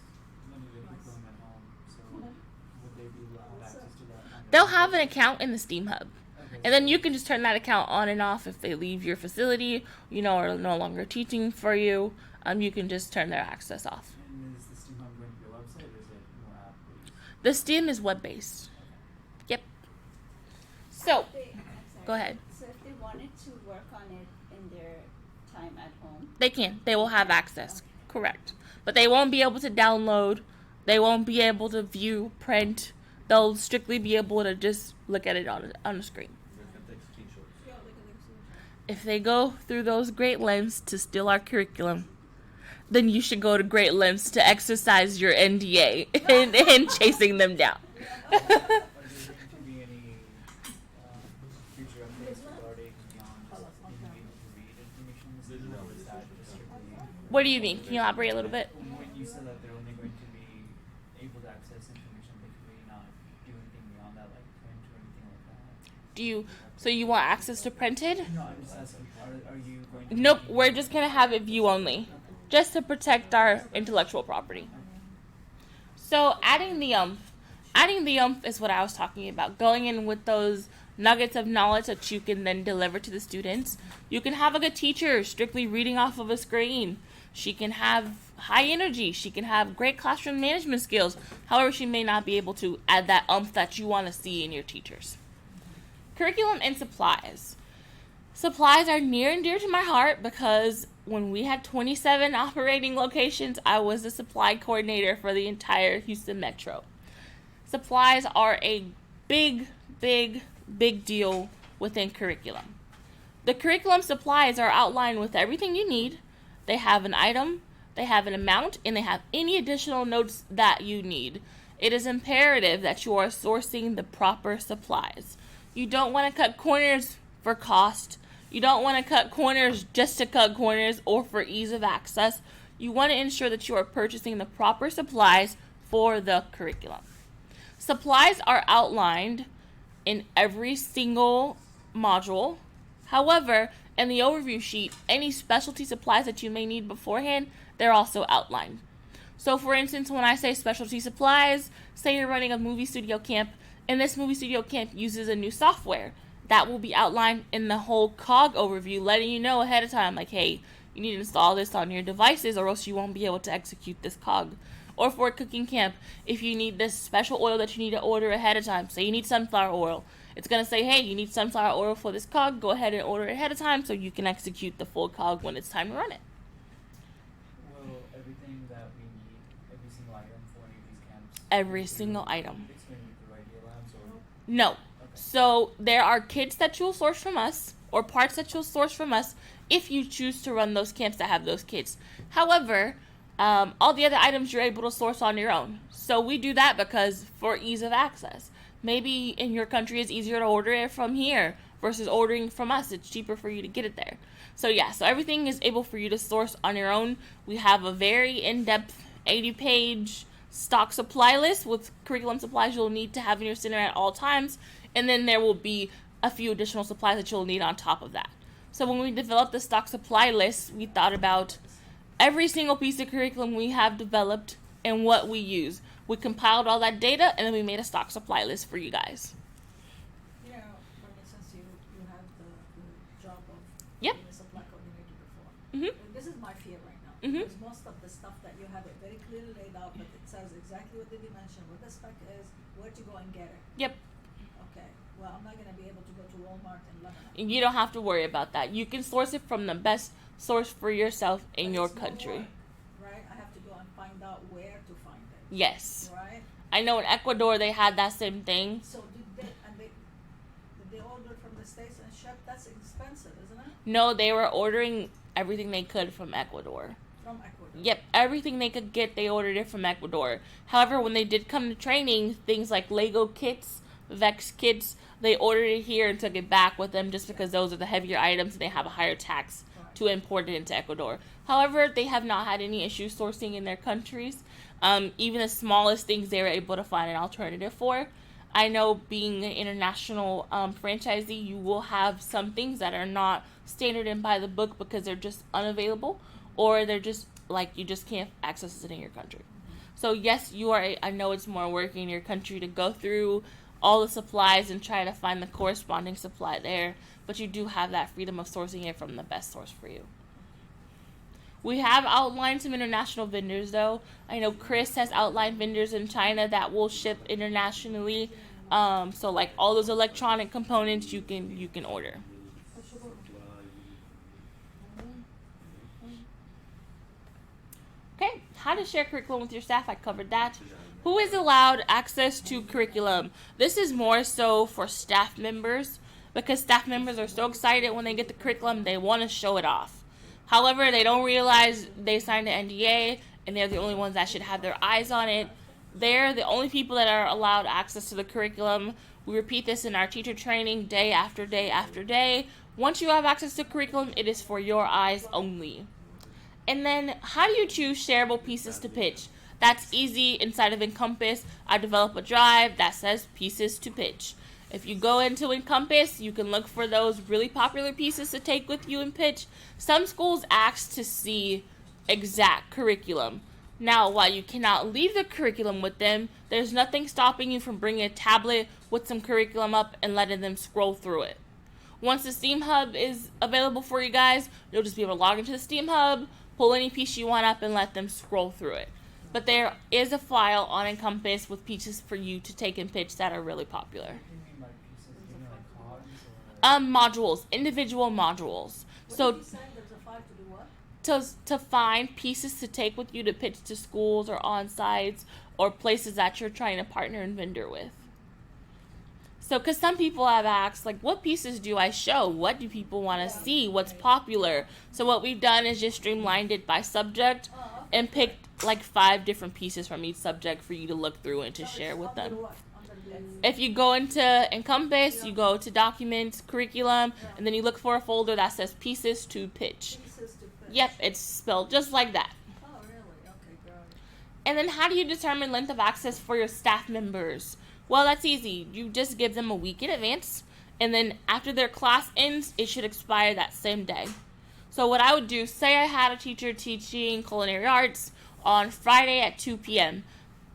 Speaker 6: none of the curriculum at home, so would they be allowed access to that? on their
Speaker 1: They'll
Speaker 6: own?
Speaker 1: have an account in the STEAM Hub.
Speaker 6: Okay,
Speaker 1: And then you can just turn that account on and off if they leave your facility, or no longer teaching for you. You can just turn their access off.
Speaker 6: And is the Steam Hub going to be a website, or is it more app based?
Speaker 1: The STEAM is web-based. Yep. So,
Speaker 3: I'm sorry.
Speaker 1: go ahead.
Speaker 3: So if they wanted to work on it in their time at home,
Speaker 1: They can. They will have access. Correct. But they won't be able to download. They won't be able to view, print. They'll strictly be able to just look at it on the screen.
Speaker 5: They can take screenshots.
Speaker 2: Yeah, they can exchange.
Speaker 1: If they go through those great lengths to steal our curriculum, then you should go to great lengths to exercise your NDA in chasing them down.
Speaker 6: Are there going to be any future updates regarding beyond just being able to read information in the Steam Hub, or is that just strictly?
Speaker 1: What do you mean? Can you elaborate a little bit?
Speaker 6: When you said that they're only going to be able to access information, they could really not do anything beyond that, like print or anything like that.
Speaker 1: So you want access to printed?
Speaker 6: No, I'm just asking, are you going to
Speaker 1: Nope,
Speaker 6: be-
Speaker 1: we're just gonna have it view only, just to protect our intellectual property. So adding the umph is what I was talking about. Going in with those nuggets of knowledge that you can then deliver to the students. You can have a good teacher strictly reading off of a screen. She can have high energy. She can have great classroom management skills. However, she may not be able to add that umph that you want to see in your teachers. Curriculum and supplies. Supplies are near and dear to my heart because when we had 27 operating locations, I was the supply coordinator for the entire Houston Metro. Supplies are a big deal within curriculum. The curriculum supplies are outlined with everything you need. They have an item, they have an amount, and they have any additional notes that you need. It is imperative that you are sourcing the proper supplies. You don't want to cut corners for cost. You don't want to cut corners just to cut corners or for ease of access. You want to ensure that you are purchasing the proper supplies for the curriculum. Supplies are outlined in every single module. However, in the overview sheet, any specialty supplies that you may need beforehand, they're also outlined. So for instance, when I say specialty supplies, say you're running a movie studio camp, and this movie studio camp uses a new software. That will be outlined in the whole COG overview, letting you know ahead of time, like, hey, you need to install this on your devices or else you won't be able to execute this COG or for a cooking camp, if you need this special oil that you need to order ahead of time, say you need sunflower oil, it's going to say, hey, you need sunflower oil for this cog, go ahead and order it ahead of time so you can execute the full cog when it's time to run it.
Speaker 6: Will everything that we need, every single item for any of these camps?
Speaker 1: Every single item.
Speaker 6: It's going to be provided by labs or?
Speaker 1: No.
Speaker 6: Okay.
Speaker 1: So there are kits that you'll source from us or parts that you'll source from us if you choose to run those camps that have those kits. However, all the other items you're able to source on your own. So we do that because for ease of access. Maybe in your country it's easier to order it from here versus ordering from us. It's cheaper for you to get it there. So yeah, so everything is able for you to source on your own. We have a very in-depth 80-page stock supply list with curriculum supplies you'll need to have in your center at all times. And then there will be a few additional supplies that you'll need on top of that. So when we developed the stock supply list, we thought about every single piece of curriculum we have developed and what we use. We compiled all that data and then we made a stock supply list for you guys.
Speaker 2: You know, for instance, you have the job of
Speaker 1: Yep.
Speaker 2: being a supply coordinator before.
Speaker 1: Mhm.
Speaker 2: And this is my fear right now.
Speaker 1: Mhm.
Speaker 2: Because most of the stuff that you have it very clearly laid out, but it says exactly what the dimension, what the spec is, where to go and get it.
Speaker 1: Yep.
Speaker 2: Okay, well, I'm not gonna be able to go to Walmart in Lebanon.
Speaker 1: And you don't have to worry about that. You can source it from the best source for yourself in
Speaker 2: But
Speaker 1: your
Speaker 2: it's no
Speaker 1: country.
Speaker 2: work, right? I have to go and find out where to find it.
Speaker 1: Yes.
Speaker 2: Right?
Speaker 1: I know in Ecuador they had that same thing.
Speaker 2: So did they order from the States and ship? That's expensive, isn't it?
Speaker 1: No, they were ordering everything they could from Ecuador.
Speaker 2: From Ecuador.
Speaker 1: Yep, everything they could get, they ordered it from Ecuador. However, when they did come to training, things like Lego kits, Vex kits, they ordered it here and took it back with them just because those are the heavier items and they have a higher tax to import it into Ecuador. However, they have not had any issues sourcing in their countries. Even the smallest things they were able to find an alternative for. I know being an international franchisee, you will have some things that are not standard and by the book because they're just unavailable or they're just like you just can't access it in your country. So yes, I know it's more work in your country to go through all the supplies and try to find the corresponding supply there, but you do have that freedom of sourcing it from the best source for you. We have outlined some international vendors though. I know Chris has outlined vendors in China that will ship internationally. So like all those electronic components you can order. Okay, how to share curriculum with your staff, I covered that. Who is allowed access to curriculum? This is more so for staff members because staff members are so excited when they get the curriculum, they want to show it off. However, they don't realize they signed an NDA and they're the only ones that should have their eyes on it. They're the only people that are allowed access to the curriculum. We repeat this in our teacher training day after day after day. Once you have access to curriculum, it is for your eyes only. And then, how do you choose shareable pieces to pitch? That's easy. Inside of Encompass, I develop a drive that says pieces to pitch. If you go into Encompass, you can look for those really popular pieces to take with you and pitch. Some schools ask to see exact curriculum. Now, while you cannot leave the curriculum with them, there's nothing stopping you from bringing a tablet with some curriculum up and letting them scroll through it. Once the Steam Hub is available for you guys, you'll just be able to log into the Steam Hub, pull any piece you want up, and let them scroll through it. But there is a file on Encompass with pieces for you to take and pitch that are really popular.
Speaker 6: What do you mean by pieces? Do you mean like cogs or?
Speaker 1: Modules, individual modules.
Speaker 2: What
Speaker 1: So
Speaker 2: did you say? There's a file to do what?
Speaker 1: to find pieces to take with you to pitch to schools or on sites or places that you're trying to partner and vendor with. So, because some people have asked, like, what pieces do I show? What do people want to see? What's popular? So what we've done is just streamlined it by subject and picked like 5 different pieces from each subject for you to look through and to share with them.
Speaker 2: Under what? Under the
Speaker 1: If you go into Encompass, you go to Documents, Curriculum, and then you look for a folder that says Pieces to Pitch.
Speaker 2: pieces to pitch.
Speaker 1: Yep, it's spelled just like that.
Speaker 2: Oh, really? Okay, got it.
Speaker 1: And then how do you determine length of access for your staff members? Well, that's easy. You just give them a week in advance, and then after their class ends, it should expire that same day. So what I would do, say I had a teacher teaching culinary arts on Friday at 2 p.m.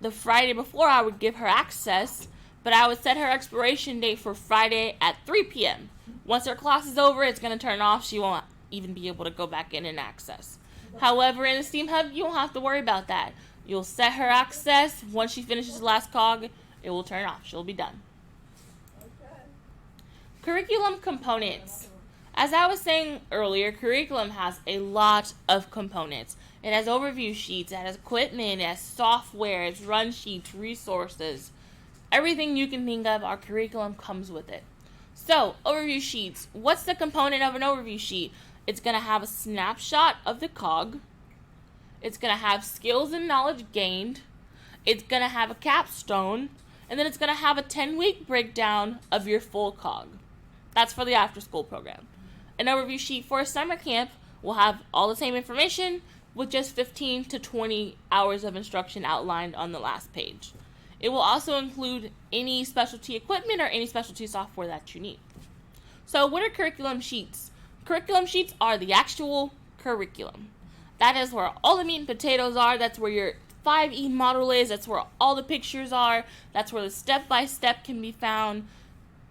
Speaker 1: The Friday before, I would give her access, but I would set her expiration date for Friday at 3 p.m. Once her class is over, it's going to turn off. She won't even be able to go back in and access. However, in the Steam Hub, you don't have to worry about that. You'll set her access. Once she finishes the last cog, it will turn off. She'll be done.
Speaker 2: Okay.
Speaker 1: Curriculum components. As I was saying earlier, curriculum has a lot of components. It has overview sheets, it has equipment, it has software, it's run sheets, resources. Everything you can think of, our curriculum comes with it. So, overview sheets. What's the component of an overview sheet? It's going to have a snapshot of the cog. It's going to have skills and knowledge gained. It's going to have a capstone. And then it's going to have a 10-week breakdown of your full cog. That's for the after-school program. An overview sheet for a summer camp will have all the same information with just 15 to 20 hours of instruction outlined on the last page. It will also include any specialty equipment or any specialty software that you need. So what are curriculum sheets? Curriculum sheets are the actual curriculum. That is where all the meat and potatoes are. That's where your 5E model is. That's where all the pictures are. That's where the step-by-step can be found.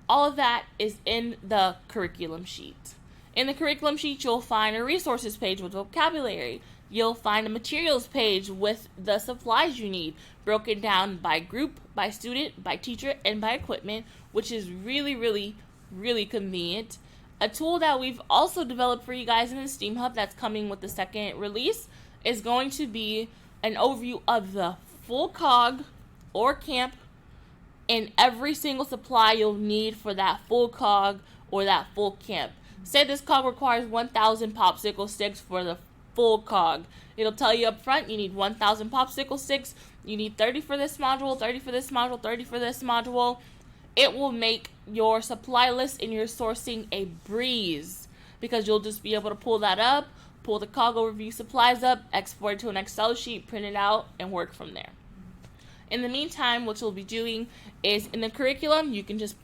Speaker 1: All of that is in the curriculum sheet. In the curriculum sheet, you'll find a resources page with vocabulary. You'll find a materials page with the supplies you need, broken down by group, by student, by teacher, and by equipment, which is really, really, really convenient. A tool that we've also developed for you guys in the STEAM Hub that's coming with the second release is going to be an overview of the full cog or camp and every single supply you'll need for that full cog or that full camp. Say this cog requires 1,000 popsicle sticks for the full cog. It'll tell you up front you need 1,000 popsicle sticks, you need 30 for this module, 30 for this module, 30 for this module. It will make your supply list and your sourcing a breeze because you'll just be able to pull that up, pull the cog overview supplies up, export it to an Excel sheet, print it out, and work from there. In the meantime, what you'll be doing is in the curriculum, you can just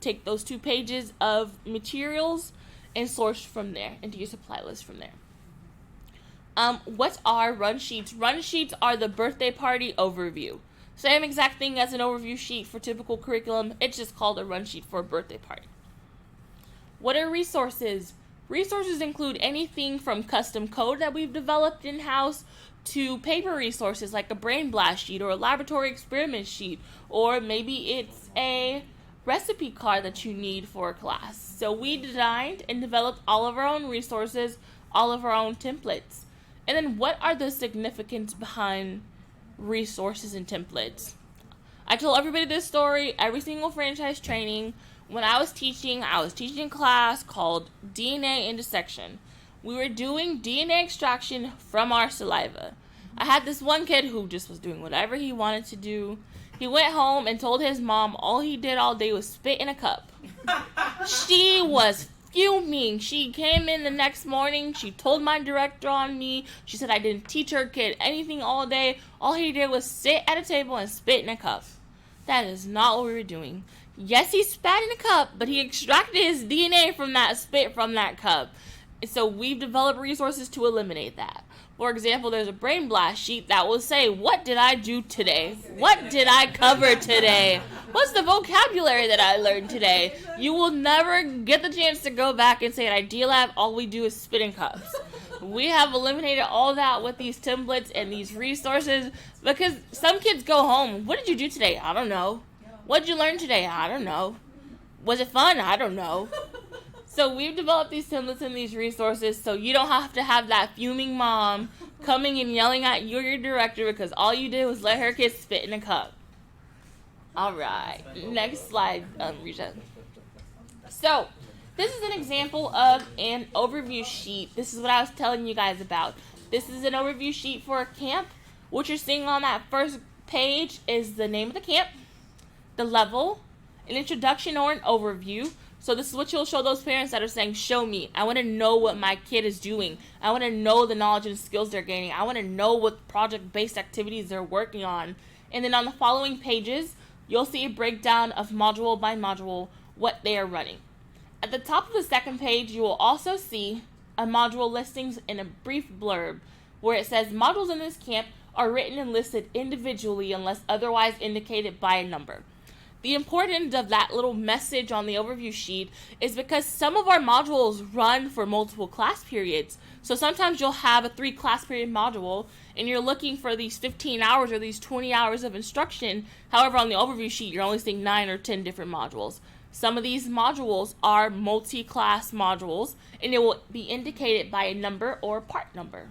Speaker 1: take those 2 pages of materials and source from there into your supply list from there. What are run sheets? Run sheets are the birthday party overview. Same exact thing as an overview sheet for typical curriculum. It's just called a run sheet for a birthday party. What are resources? Resources include anything from custom code that we've developed in-house to paper resources like a brain blast sheet or a laboratory experiment sheet, or maybe it's a recipe card that you need for a class. So we designed and developed all of our own resources, all of our own templates. And then what are the significance behind resources and templates? I told everybody this story every single franchise training. When I was teaching a class called DNA in Dissection. We were doing DNA extraction from our saliva. I had this one kid who just was doing whatever he wanted to do. He went home and told his mom all he did all day was spit in a cup. She was fuming. She came in the next morning. She told my director on me. She said I didn't teach her kid anything all day. All he did was sit at a table and spit in a cup. That is not what we were doing. Yes, he spat in a cup, but he extracted his DNA from that spit from that cup. And so we've developed resources to eliminate that. For example, there's a brain blast sheet that will say, what did I do today? What did I cover today? What's the vocabulary that I learned today? You will never get the chance to go back and say at Idea Lab, all we do is spit in cups. We have eliminated all that with these templates and these resources because some kids go home. What did you do today? I don't know. What did you learn today? I don't know. Was it fun? I don't know. So we've developed these templates and these resources so you don't have to have that fuming mom coming and yelling at you or your director because all you did was let her kid spit in a cup. All right. Next slide, Risha. So this is an example of an overview sheet. This is what I was telling you guys about. This is an overview sheet for a camp. What you're seeing on that first page is the name of the camp, the level, an introduction or an overview. So this is what you'll show those parents that are saying, show me. I want to know what my kid is doing. I want to know the knowledge and skills they're gaining. I want to know what project-based activities they're working on. And then on the following pages, you'll see a breakdown of module by module, what they are running. At the top of the second page, you will also see a module listings and a brief blurb where it says modules in this camp are written and listed individually unless otherwise indicated by a number. The importance of that little message on the overview sheet is because some of our modules run for multiple class periods. So sometimes you'll have a 3 class period module and you're looking for these 15 hours or these 20 hours of instruction. However, on the overview sheet, you're only seeing 9 or 10 different modules. Some of these modules are multi-class modules, and it will be indicated by a number or part number.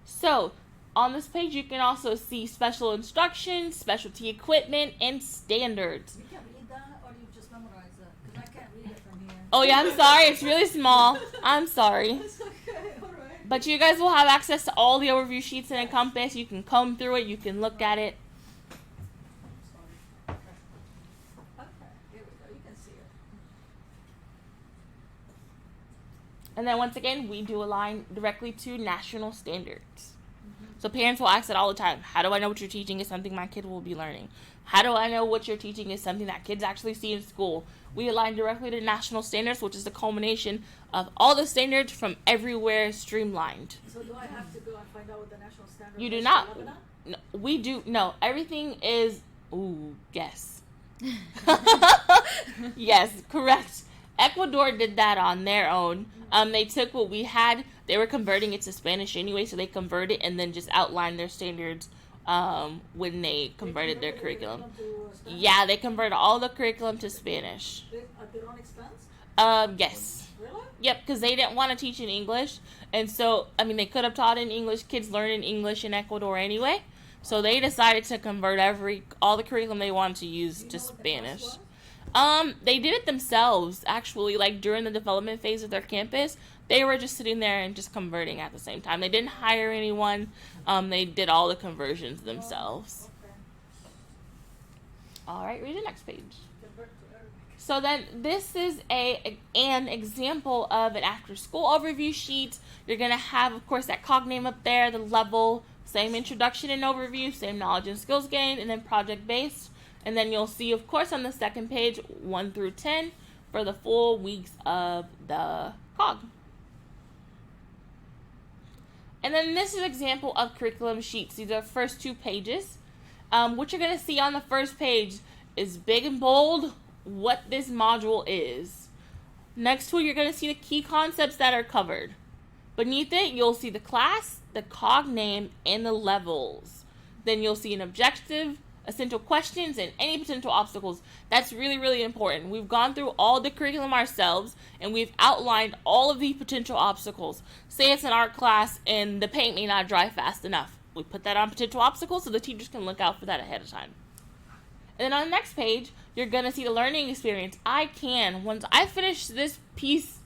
Speaker 1: So, on this page, you can also see special instructions, specialty equipment, and standards.
Speaker 2: You can read that, or you just memorize it? Because I can't read it from here.
Speaker 1: Oh yeah, I'm sorry, it's really small. I'm sorry.
Speaker 2: It's okay, alright.
Speaker 1: But you guys will have access to all the overview sheets in Encompass. You can comb through it, you can look at it.
Speaker 2: Okay, here we go, you can see it.
Speaker 1: And then once again, we do align directly to national standards. So parents will ask it all the time. How do I know what you're teaching is something my kid will be learning? How do I know what you're teaching is something that kids actually see in school? We align directly to national standards, which is the culmination of all the standards from everywhere streamlined.
Speaker 2: So do I have to go and find out what the national standard
Speaker 1: You
Speaker 2: is
Speaker 1: do
Speaker 2: for
Speaker 1: not.
Speaker 2: Lebanon?
Speaker 1: No, we do. No, everything is. Ooh, yes. Yes, correct. Ecuador did that on their own. They took what we had. They were converting it to Spanish anyway, so they converted and then just outlined their standards when they converted their curriculum.
Speaker 2: To Spanish?
Speaker 1: Yeah, they converted all the curriculum to Spanish.
Speaker 2: At their own expense?
Speaker 1: Yes.
Speaker 2: Really?
Speaker 1: Yep, because they didn't want to teach in English. And so, I mean, they could have taught in English. Kids learn in English in Ecuador anyway. So they decided to convert all the curriculum they wanted to use
Speaker 2: Do you
Speaker 1: to
Speaker 2: know what the
Speaker 1: Spanish.
Speaker 2: cost was?
Speaker 1: They did it themselves, actually, like during the development phase of their campus. They were just sitting there and just converting at the same time. They didn't hire anyone. They did all the conversions themselves.
Speaker 2: Okay.
Speaker 1: All right, read the next page.
Speaker 2: Convert to Arabic.
Speaker 1: So then this is an example of an after school overview sheet. You're going to have, of course, that cog name up there, the level, same introduction and overview, same knowledge and skills gained, and then project based. And then you'll see, of course, on the second page, 1 through 10 for the full weeks of the cog. And then this is an example of curriculum sheets. These are the first 2 pages. What you're going to see on the first page is big and bold what this module is. Next to it, you're going to see the key concepts that are covered. Beneath it, you'll see the class, the cog name, and the levels. Then you'll see an objective, essential questions, and any potential obstacles. That's really, really important. We've gone through all the curriculum ourselves, and we've outlined all of the potential obstacles. Say it's an art class, and the paint may not dry fast enough. We put that on potential obstacles so the teachers can look out for that ahead of time. And then on the next page, you're going to see the learning experience. Once I finish this piece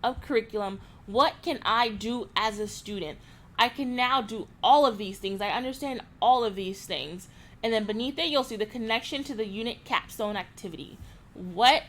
Speaker 1: of curriculum, what can I do as a student? I can now do all of these things. I understand all of these things. And then beneath it, you'll see the connection to the unit capstone activity. What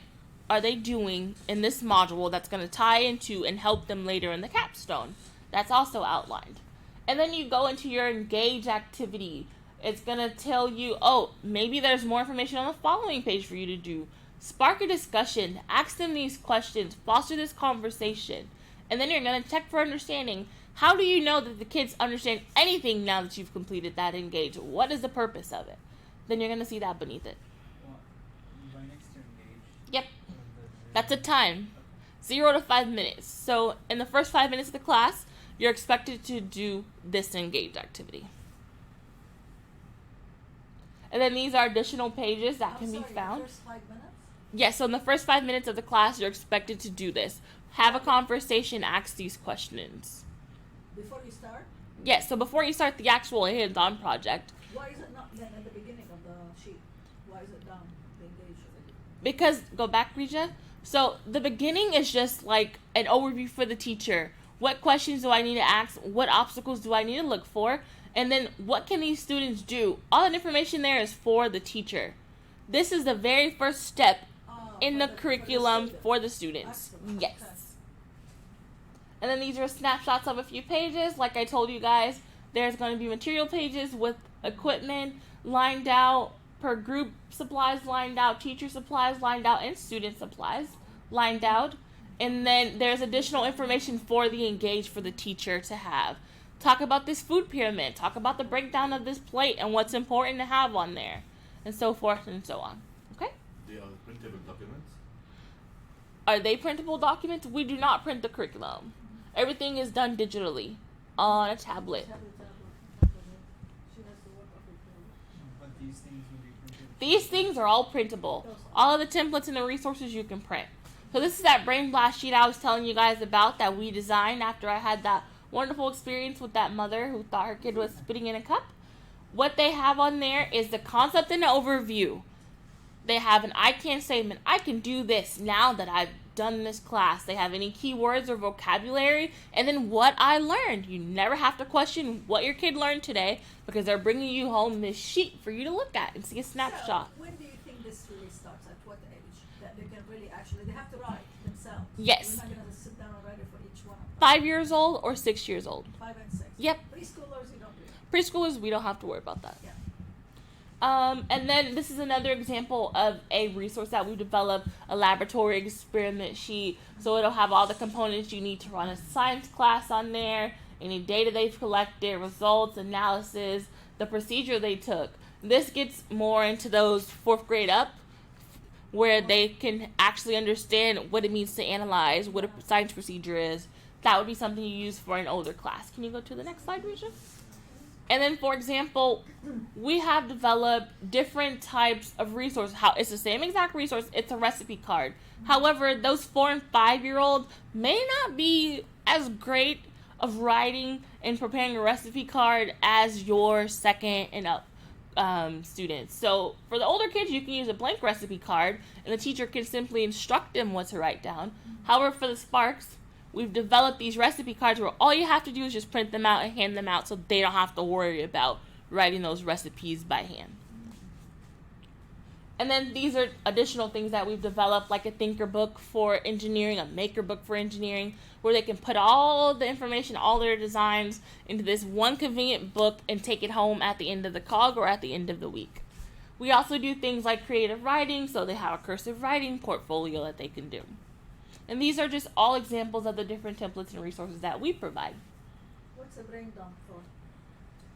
Speaker 1: are they doing in this module that's going to tie into and help them later in the capstone? That's also outlined. And then you go into your engage activity. It's going to tell you, maybe there's more information on the following page for you to do. Spark a discussion. Ask them these questions. Foster this conversation. And then you're going to check for understanding. How do you know that the kids understand anything now that you've completed that engage? What is the purpose of it? Then you're going to see that beneath it.
Speaker 6: Well, by next to engage.
Speaker 1: Yep. That's a time. 0 to 5 minutes. So in the first 5 minutes of the class, you're expected to do this engage activity. And then these are additional pages that can be found.
Speaker 2: The first 5 minutes?
Speaker 1: Yes, so in the first 5 minutes of the class, you're expected to do this. Have a conversation, ask these questions.
Speaker 2: Before you start?
Speaker 1: Yes, so before you start the actual hands-on project,
Speaker 2: Why is it not then at the beginning of the sheet? Why is it down? The engage already?
Speaker 1: because, go back, Rija. So the beginning is just like an overview for the teacher. What questions do I need to ask? What obstacles do I need to look for? And then what can these students do? All that information there is for the teacher. This is the very first step in the curriculum for the students.
Speaker 2: Excellent.
Speaker 1: Yes.
Speaker 2: Okay.
Speaker 1: And then these are snapshots of a few pages. Like I told you guys, there's going to be material pages with equipment lined out, per group supplies lined out, teacher supplies lined out, and student supplies lined out. And then there's additional information for the engage for the teacher to have. Talk about this food pyramid. Talk about the breakdown of this plate and what's important to have on there. And so forth and so on.
Speaker 5: they are printable documents.
Speaker 1: Are they printable documents? We do not print the curriculum. Everything is done digitally on a tablet.
Speaker 6: But these things will be printed.
Speaker 1: These things are all printable. All of the templates and the resources you can print. So this is that Brain Blast sheet I was telling you guys about that we designed after I had that wonderful experience with that mother who thought her kid was spitting in a cup. What they have on there is the concept and the overview. They have an I can statement. I can do this now that I've done this class. They have any keywords or vocabulary, and then what I learned. You never have to question what your kid learned today because they're bringing you home this sheet for you to look at and see a snapshot.
Speaker 2: So, when do you think this really starts? At what age? That they can really actually, they have to write themselves.
Speaker 1: Yes.
Speaker 2: We're not going to sit down and write it for each one of them.
Speaker 1: 5 years old or 6 years old.
Speaker 2: 5 and 6.
Speaker 1: Yep.
Speaker 2: Preschoolers, you don't do that.
Speaker 1: Preschoolers, we don't have to worry about that.
Speaker 2: Yeah.
Speaker 1: And then this is another example of a resource that we developed, a laboratory experiment sheet. So it'll have all the components you need to run a science class on there, any data they've collected, results, analysis, the procedure they took. This gets more into those 4th grade up, where they can actually understand what it means to analyze, what a science procedure is. That would be something you use for an older class. Can you go to the next slide, Risha? And then, for example, we have developed different types of resources. How it's the same exact resource. It's a recipe card. However, those 4 and 5-year-olds may not be as great of writing and preparing a recipe card as your 2nd and up students. So for the older kids, you can use a blank recipe card, and the teacher can simply instruct them what to write down. However, for the Sparks, we've developed these recipe cards where all you have to do is just print them out and hand them out so they don't have to worry about writing those recipes by hand. And then these are additional things that we've developed, like a thinker book for engineering, a maker book for engineering, where they can put all the information, all their designs into this one convenient book and take it home at the end of the COG or at the end of the week. We also do things like creative writing, so they have a cursive writing portfolio that they can do. And these are just all examples of the different templates and resources that we provide.
Speaker 2: What's a brain dump for?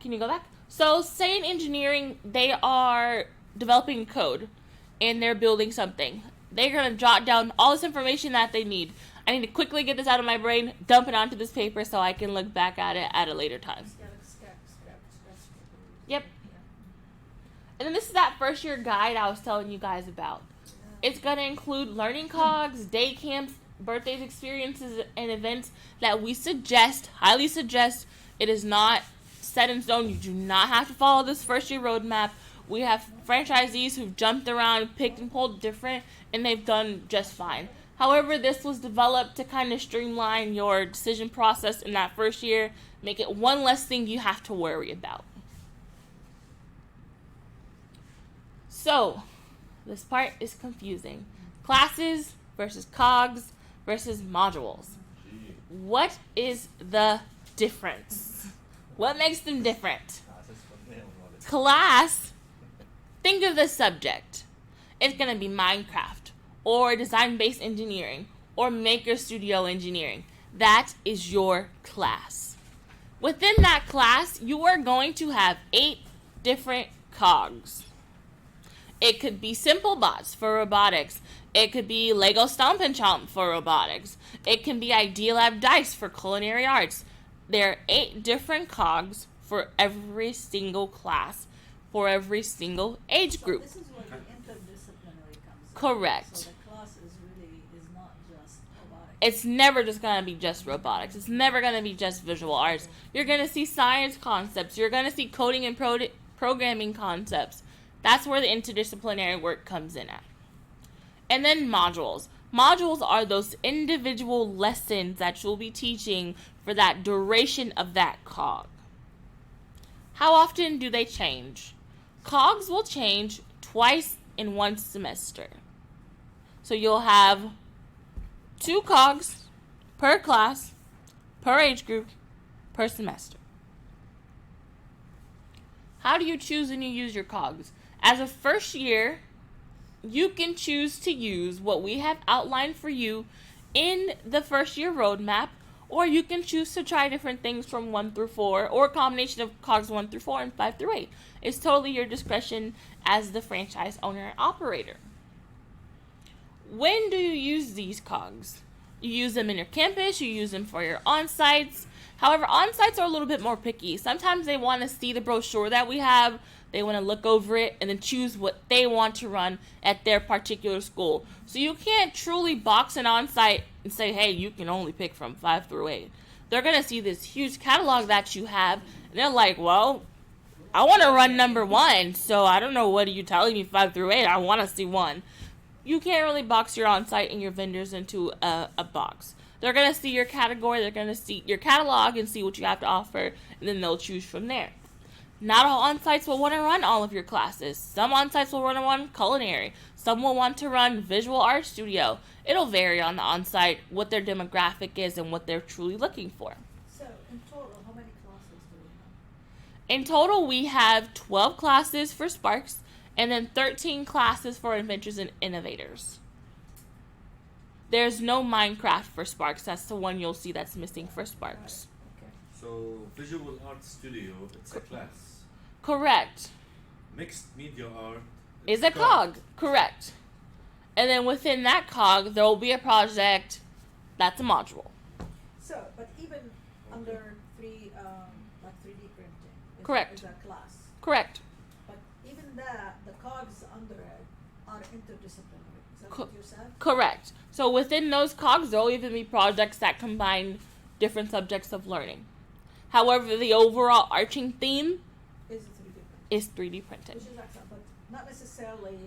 Speaker 1: Can you go back? So say in engineering, they are developing code and they're building something. They're going to jot down all this information that they need. I need to quickly get this out of my brain, dump it onto this paper so I can look back at it at a later time. Yep. And then this is that first year guide I was telling you guys about. It's going to include learning cogs, day camps, birthdays, experiences, and events that we suggest, highly suggest. It is not set in stone. You do not have to follow this first year roadmap. We have franchisees who've jumped around, picked and pulled different, and they've done just fine. However, this was developed to kind of streamline your decision process in that first year, make it one less thing you have to worry about. So, this part is confusing. Classes versus COGs versus modules. What is the difference? What makes them different? Class, think of the subject. It's going to be Minecraft or design-based engineering or Maker Studio engineering. That is your class. Within that class, you are going to have 8 different COGs. It could be Simple Bots for robotics. It could be Lego Stomp and Chomp for robotics. It can be Idealab Dice for culinary arts. There are 8 different COGs for every single class, for every single age group.
Speaker 2: So this is where the interdisciplinary comes in.
Speaker 1: Correct.
Speaker 2: So the class is not just robotics.
Speaker 1: It's never just going to be just robotics. It's never going to be just visual arts. You're going to see science concepts. You're going to see coding and programming concepts. That's where the interdisciplinary work comes in at. And then modules. Modules are those individual lessons that you'll be teaching for that duration of that COG. How often do they change? COGs will change twice in one semester. So you'll have 2 COGs per class, per age group, per semester. How do you choose when you use your COGs? As a first year, you can choose to use what we have outlined for you in the first year roadmap, or you can choose to try different things from 1 through 4, or a combination of COGs 1 through 4 and 5 through 8. It's totally your discretion as the franchise owner and operator. when do you use these cogs? You use them in your campus, you use them for your on-sites. However, on-sites are a little bit more picky. Sometimes they want to see the brochure that we have, they want to look over it, and then choose what they want to run at their particular school. So you can't truly box an on-site and say, hey, you can only pick from 5 through 8. They're going to see this huge catalog that you have, and they're like, well, I want to run number 1, so I don't know what are you telling me 5 through 8. I want to see 1. You can't really box your on-site and your vendors into a box. They're going to see your category, they're going to see your catalog and see what you have to offer, and then they'll choose from there. Not all on-sites will want to run all of your classes. Some on-sites will want to run culinary. Some will want to run visual art studio. It'll vary on the on-site what their demographic is and what they're truly looking for.
Speaker 2: So in total, how many classes do we have?
Speaker 1: In total, we have 12 classes for Sparks and then 13 classes for Adventures and Innovators. There's no Minecraft for Sparks. That's the one you'll see that's missing for Sparks.
Speaker 2: Okay.
Speaker 5: So visual art studio, it's a class.
Speaker 1: Correct.
Speaker 5: Mixed media art
Speaker 1: Is a cog. Correct. And then within that cog, there will be a project that's a module.
Speaker 2: So, but even under like 3D printing,
Speaker 1: Correct.
Speaker 2: is a class.
Speaker 1: Correct.
Speaker 2: But even that, the cogs under it are interdisciplinary. Is that what you said?
Speaker 1: Correct. So within those cogs, there will even be projects that combine different subjects of learning. However, the overall arching theme
Speaker 2: Is it 3D printing?
Speaker 1: is 3D printing.
Speaker 2: Which is excellent, but not necessarily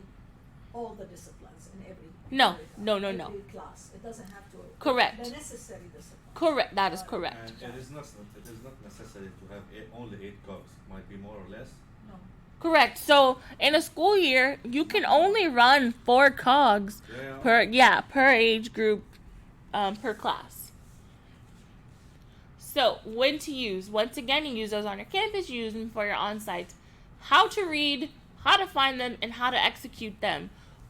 Speaker 2: all the disciplines in every
Speaker 1: No,
Speaker 2: every
Speaker 1: no, no, no.
Speaker 2: every class. It doesn't have to.
Speaker 1: Correct.
Speaker 2: The necessary disciplines.
Speaker 1: Correct. That is correct.
Speaker 5: And it is not necessary to have only 8 cogs. Might be more or less.
Speaker 2: No.
Speaker 1: Correct. So in a school year, you can only run 4 cogs per age group, per class. So when to use? Once again, you use those on your campus. You use them for your on-sites. How to read, how to find them, and how to execute them.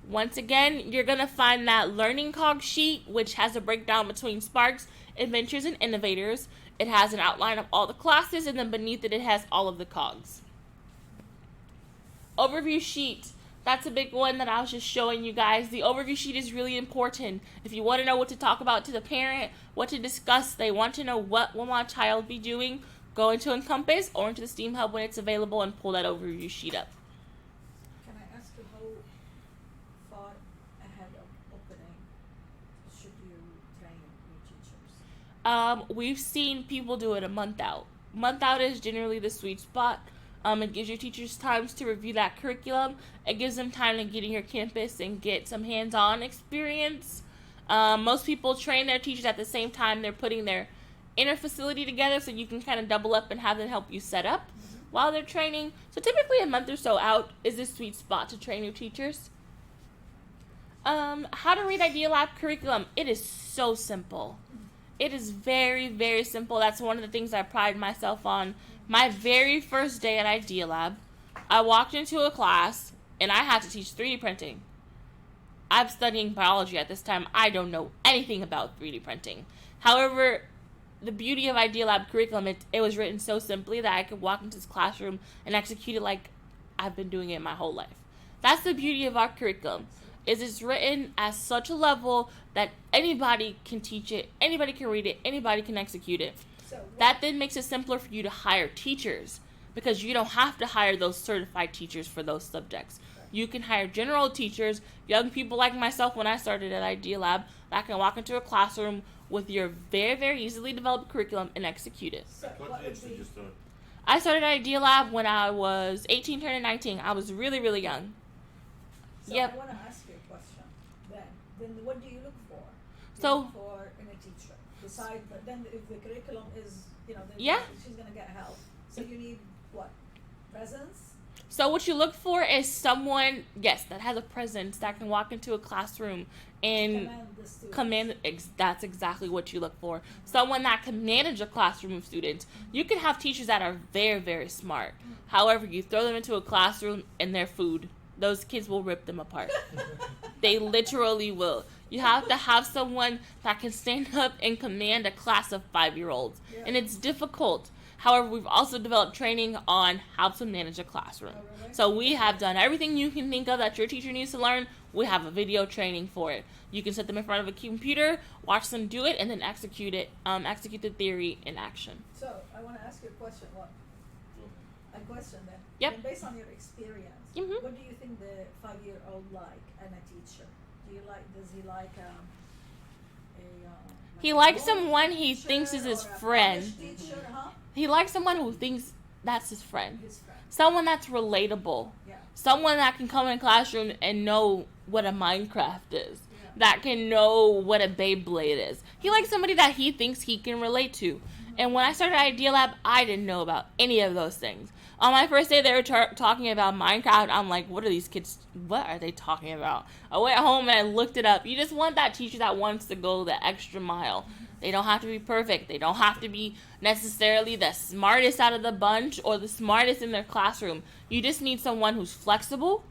Speaker 1: Once again, you're gonna find that learning cog sheet, which has a breakdown between Sparks, Adventures, and Innovators. It has an outline of all the classes, and then beneath it, it has all of the cogs. Overview sheet. That's a big one that I was just showing you guys. The overview sheet is really important. If you want to know what to talk about to the parent, what to discuss, they want to know what will my child be doing, go into Encompass or into the STEAM Hub when it's available and pull that overview sheet up.
Speaker 2: Can I ask you how far ahead of opening should you train your teachers?
Speaker 1: We've seen people do it a month out. Month out is generally the sweet spot. It gives your teachers times to review that curriculum. It gives them time to get in your campus and get some hands-on experience. Most people train their teachers at the same time they're putting their inner facility together, so you can kind of double up and have them help you set up while they're training. So typically a month or so out is the sweet spot to train your teachers. How to read Idea Lab curriculum. It is so simple. It is very, very simple. That's one of the things I pride myself on. My very first day at Idea Lab, I walked into a class and I had to teach 3D printing. I'm studying biology at this time. I don't know anything about 3D printing. However, the beauty of Idea Lab curriculum, it was written so simply that I could walk into this classroom and execute it like I've been doing it my whole life. That's the beauty of our curriculum, is it's written at such a level that anybody can teach it, anybody can read it, anybody can execute it.
Speaker 2: So
Speaker 1: That then makes it simpler for you to hire teachers, because you don't have to hire those certified teachers for those subjects. You can hire general teachers, young people like myself when I started at Idea Lab, that can walk into a classroom with your very, very easily developed curriculum and execute it.
Speaker 2: So
Speaker 5: At what
Speaker 2: what
Speaker 5: age
Speaker 2: would
Speaker 5: did
Speaker 2: be
Speaker 5: you start?
Speaker 1: I started at Idea Lab when I was 18 turning 19. I was really, really young.
Speaker 2: So
Speaker 1: Yep.
Speaker 2: I want to ask you a question. Then what do you look for? You
Speaker 1: So-
Speaker 2: look for in a teacher. Besides, but then if the curriculum is, then
Speaker 1: Yeah.
Speaker 2: she's gonna get help. So you need what? Presence.
Speaker 1: So what you look for is someone, yes, that has a presence, that can walk into a classroom and
Speaker 2: Command the students.
Speaker 1: that's exactly what you look for. Someone that can manage a classroom of students. You can have teachers that are very, very smart. However, you throw them into a classroom and they're food. Those kids will rip them apart. They literally will. You have to have someone that can stand up and command a class of 5-year-olds.
Speaker 2: Yeah.
Speaker 1: And it's difficult. However, we've also developed training on how to manage a classroom.
Speaker 2: Oh, really?
Speaker 1: So we have done everything you can think of that your teacher needs to learn. We have a video training for it. You can sit them in front of a computer, watch them do it, and then execute it. Execute the theory in action.
Speaker 2: So I want to ask you a question. A question then.
Speaker 1: Yep.
Speaker 2: And based on your experience,
Speaker 1: Mhm.
Speaker 2: what do you think the 5-year-old like and a teacher? Does he like
Speaker 1: He
Speaker 2: like a
Speaker 1: likes
Speaker 2: book
Speaker 1: someone he
Speaker 2: teacher
Speaker 1: thinks is his
Speaker 2: or a
Speaker 1: friend.
Speaker 2: college teacher, huh?
Speaker 1: He likes someone who thinks that's his friend.
Speaker 2: His friend.
Speaker 1: Someone that's relatable.
Speaker 2: Yeah.
Speaker 1: Someone that can come in a classroom and know what a Minecraft is.
Speaker 2: Yeah.
Speaker 1: That can know what a Beyblade is. He likes somebody that he thinks he can relate to. And when I started Idea Lab, I didn't know about any of those things. On my first day, they were talking about Minecraft. I'm like, what are these kids, what are they talking about? I went home and I looked it up. You just want that teacher that wants to go the extra mile. They don't have to be perfect. They don't have to be necessarily the smartest out of the bunch or the smartest in their classroom. You just need someone who's flexible,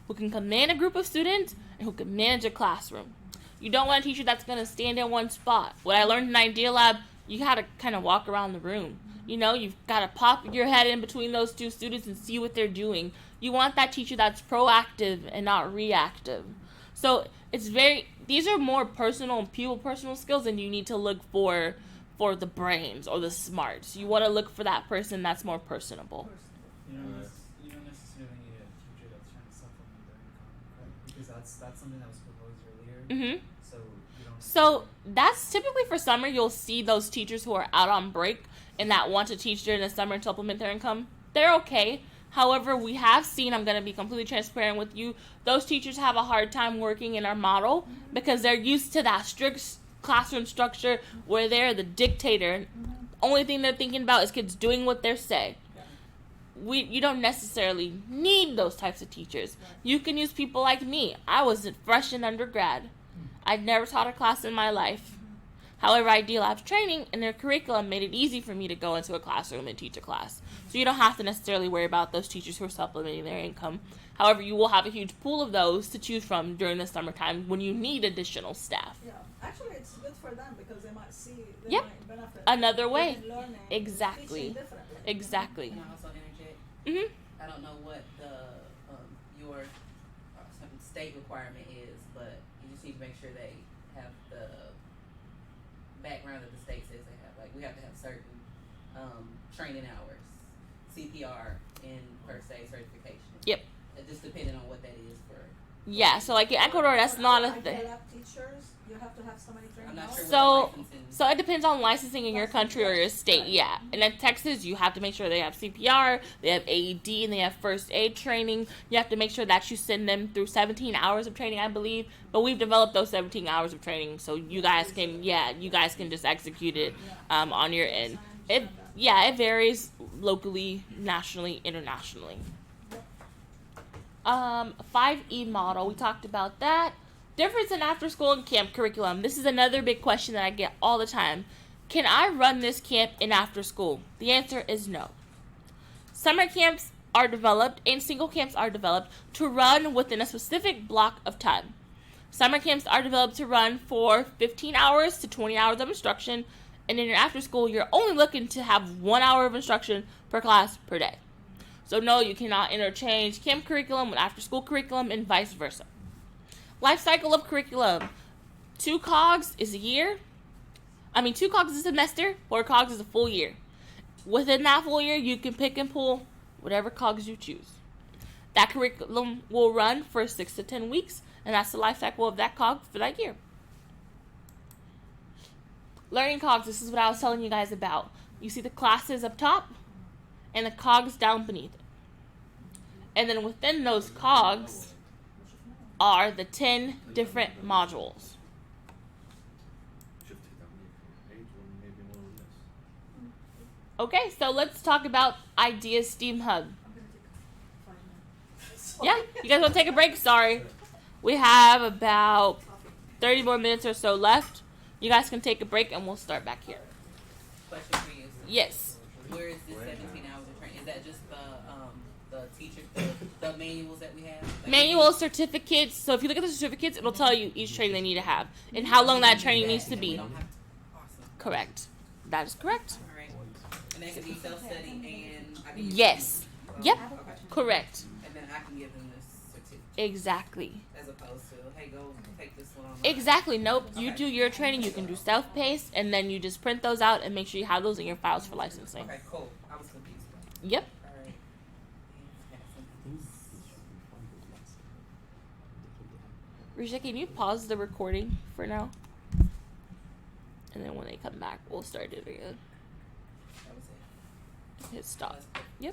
Speaker 1: who can command a group of students, and who can manage a classroom. You don't want a teacher that's going to stand in one spot. What I learned in Idea Lab, you got to kind of walk around the room. You know, you've got to pop your head in between those two students and see what they're doing. You want that teacher that's proactive and not reactive. So these are more personal skills, and you need to look for the brains or the smarts. You want to look for that person that's more personable.
Speaker 6: You don't necessarily need a teacher that's trying to supplement their income, right? Because that's something that was proposed earlier.
Speaker 1: Mm-hmm.
Speaker 6: So you don't.
Speaker 1: So that's typically for summer. You'll see those teachers who are out on break and that want to teach during the summer to supplement their income. They're okay. However, we have seen, I'm going to be completely transparent with you, those teachers have a hard time working in our model because they're used to that strict classroom structure where they're the dictator. Only thing they're thinking about is kids doing what they say. You don't necessarily need those types of teachers. You can use people like me. I was fresh in undergrad. I'd never taught a class in my life. However, Idea Lab's training and their curriculum made it easy for me to go into a classroom and teach a class. So you don't have to necessarily worry about those teachers who are supplementing their income. However, you will have a huge pool of those to choose from during the summertime when you need additional staff.
Speaker 2: Yeah. Actually, it's good for them because they might see they
Speaker 1: Yep.
Speaker 2: might benefit.
Speaker 1: Another way.
Speaker 2: in learning,
Speaker 1: Exactly.
Speaker 2: teaching differently.
Speaker 1: Exactly.
Speaker 4: Can I also interject?
Speaker 1: Mm-hmm.
Speaker 4: I don't know what your some state requirement is, but you just need to make sure they have the background that the state says they have. Like we have to have certain training hours, CPR, and first aid certification.
Speaker 1: Yep.
Speaker 4: Just depending on what that is for.
Speaker 1: Yeah, so like in Ecuador, that's not a thing.
Speaker 2: Idea Lab teachers, you have to have somebody trained.
Speaker 4: I'm not
Speaker 2: now?
Speaker 4: sure what
Speaker 1: So-
Speaker 4: the licensing.
Speaker 1: So it depends on licensing in your country or your state, yeah. And in Texas, you have to make sure they have CPR, they have AED, and they have first aid training. You have to make sure that you send them through 17 hours of training, I believe. But we've developed those 17 hours of training, so you guys can just execute it on your end. It varies locally, nationally, internationally. 5E model, we talked about that. Difference in after school and camp curriculum. This is another big question that I get all the time. Can I run this camp in after school? The answer is no. Summer camps are developed and single camps are developed to run within a specific block of time. Summer camps are developed to run for 15 hours to 20 hours of instruction, and in your after school, you're only looking to have 1 hour of instruction per class per day. So no, you cannot interchange camp curriculum with after school curriculum and vice versa. Life cycle of curriculum. 2 COGS is a year. 2 COGS is a semester. 4 COGS is a full year. Within that full year, you can pick and pull whatever COGS you choose. That curriculum will run for 6 to 10 weeks, and that's the life cycle of that COGS for that year. Learning COGS, this is what I was telling you guys about. You see the classes up top and the COGS down beneath it. And then within those COGS are the 10 different modules. Okay, so let's talk about Idea STEAM Hub.
Speaker 2: I'm gonna take 5 minutes.
Speaker 1: Yeah, you guys want to take a break? Sorry. We have about 30 more minutes or so left. You guys can take a break and we'll start back here.
Speaker 4: Question for you.
Speaker 1: Yes.
Speaker 4: Where is this 17 hours of training? Is that just the teacher, the manuals that we have? Like,
Speaker 1: Manual certificates. So if you look at the certificates, it'll tell you each training they need to have and how long that training needs to
Speaker 4: We
Speaker 1: be.
Speaker 4: don't have to. Awesome.
Speaker 1: Correct. That is correct.
Speaker 4: All right. And that could be self-study and I can use
Speaker 1: Yes.
Speaker 4: it.
Speaker 1: Yep.
Speaker 4: Okay.
Speaker 1: Correct.
Speaker 4: And then I can give them this certificate
Speaker 1: Exactly.
Speaker 4: as opposed to, hey, go take this one on.
Speaker 1: Exactly. Nope. You
Speaker 4: Okay.
Speaker 1: do your training. You can do self-paced, and then you just print those out and make sure you have those in your files for licensing.
Speaker 4: Okay, cool. I was confused.
Speaker 1: Yep.
Speaker 4: Alright.
Speaker 1: Risha, can you pause the recording for now? And then when they come back, we'll start it again.
Speaker 4: That was it.
Speaker 1: Hit stop.
Speaker 4: That's perfect.
Speaker 1: Yep.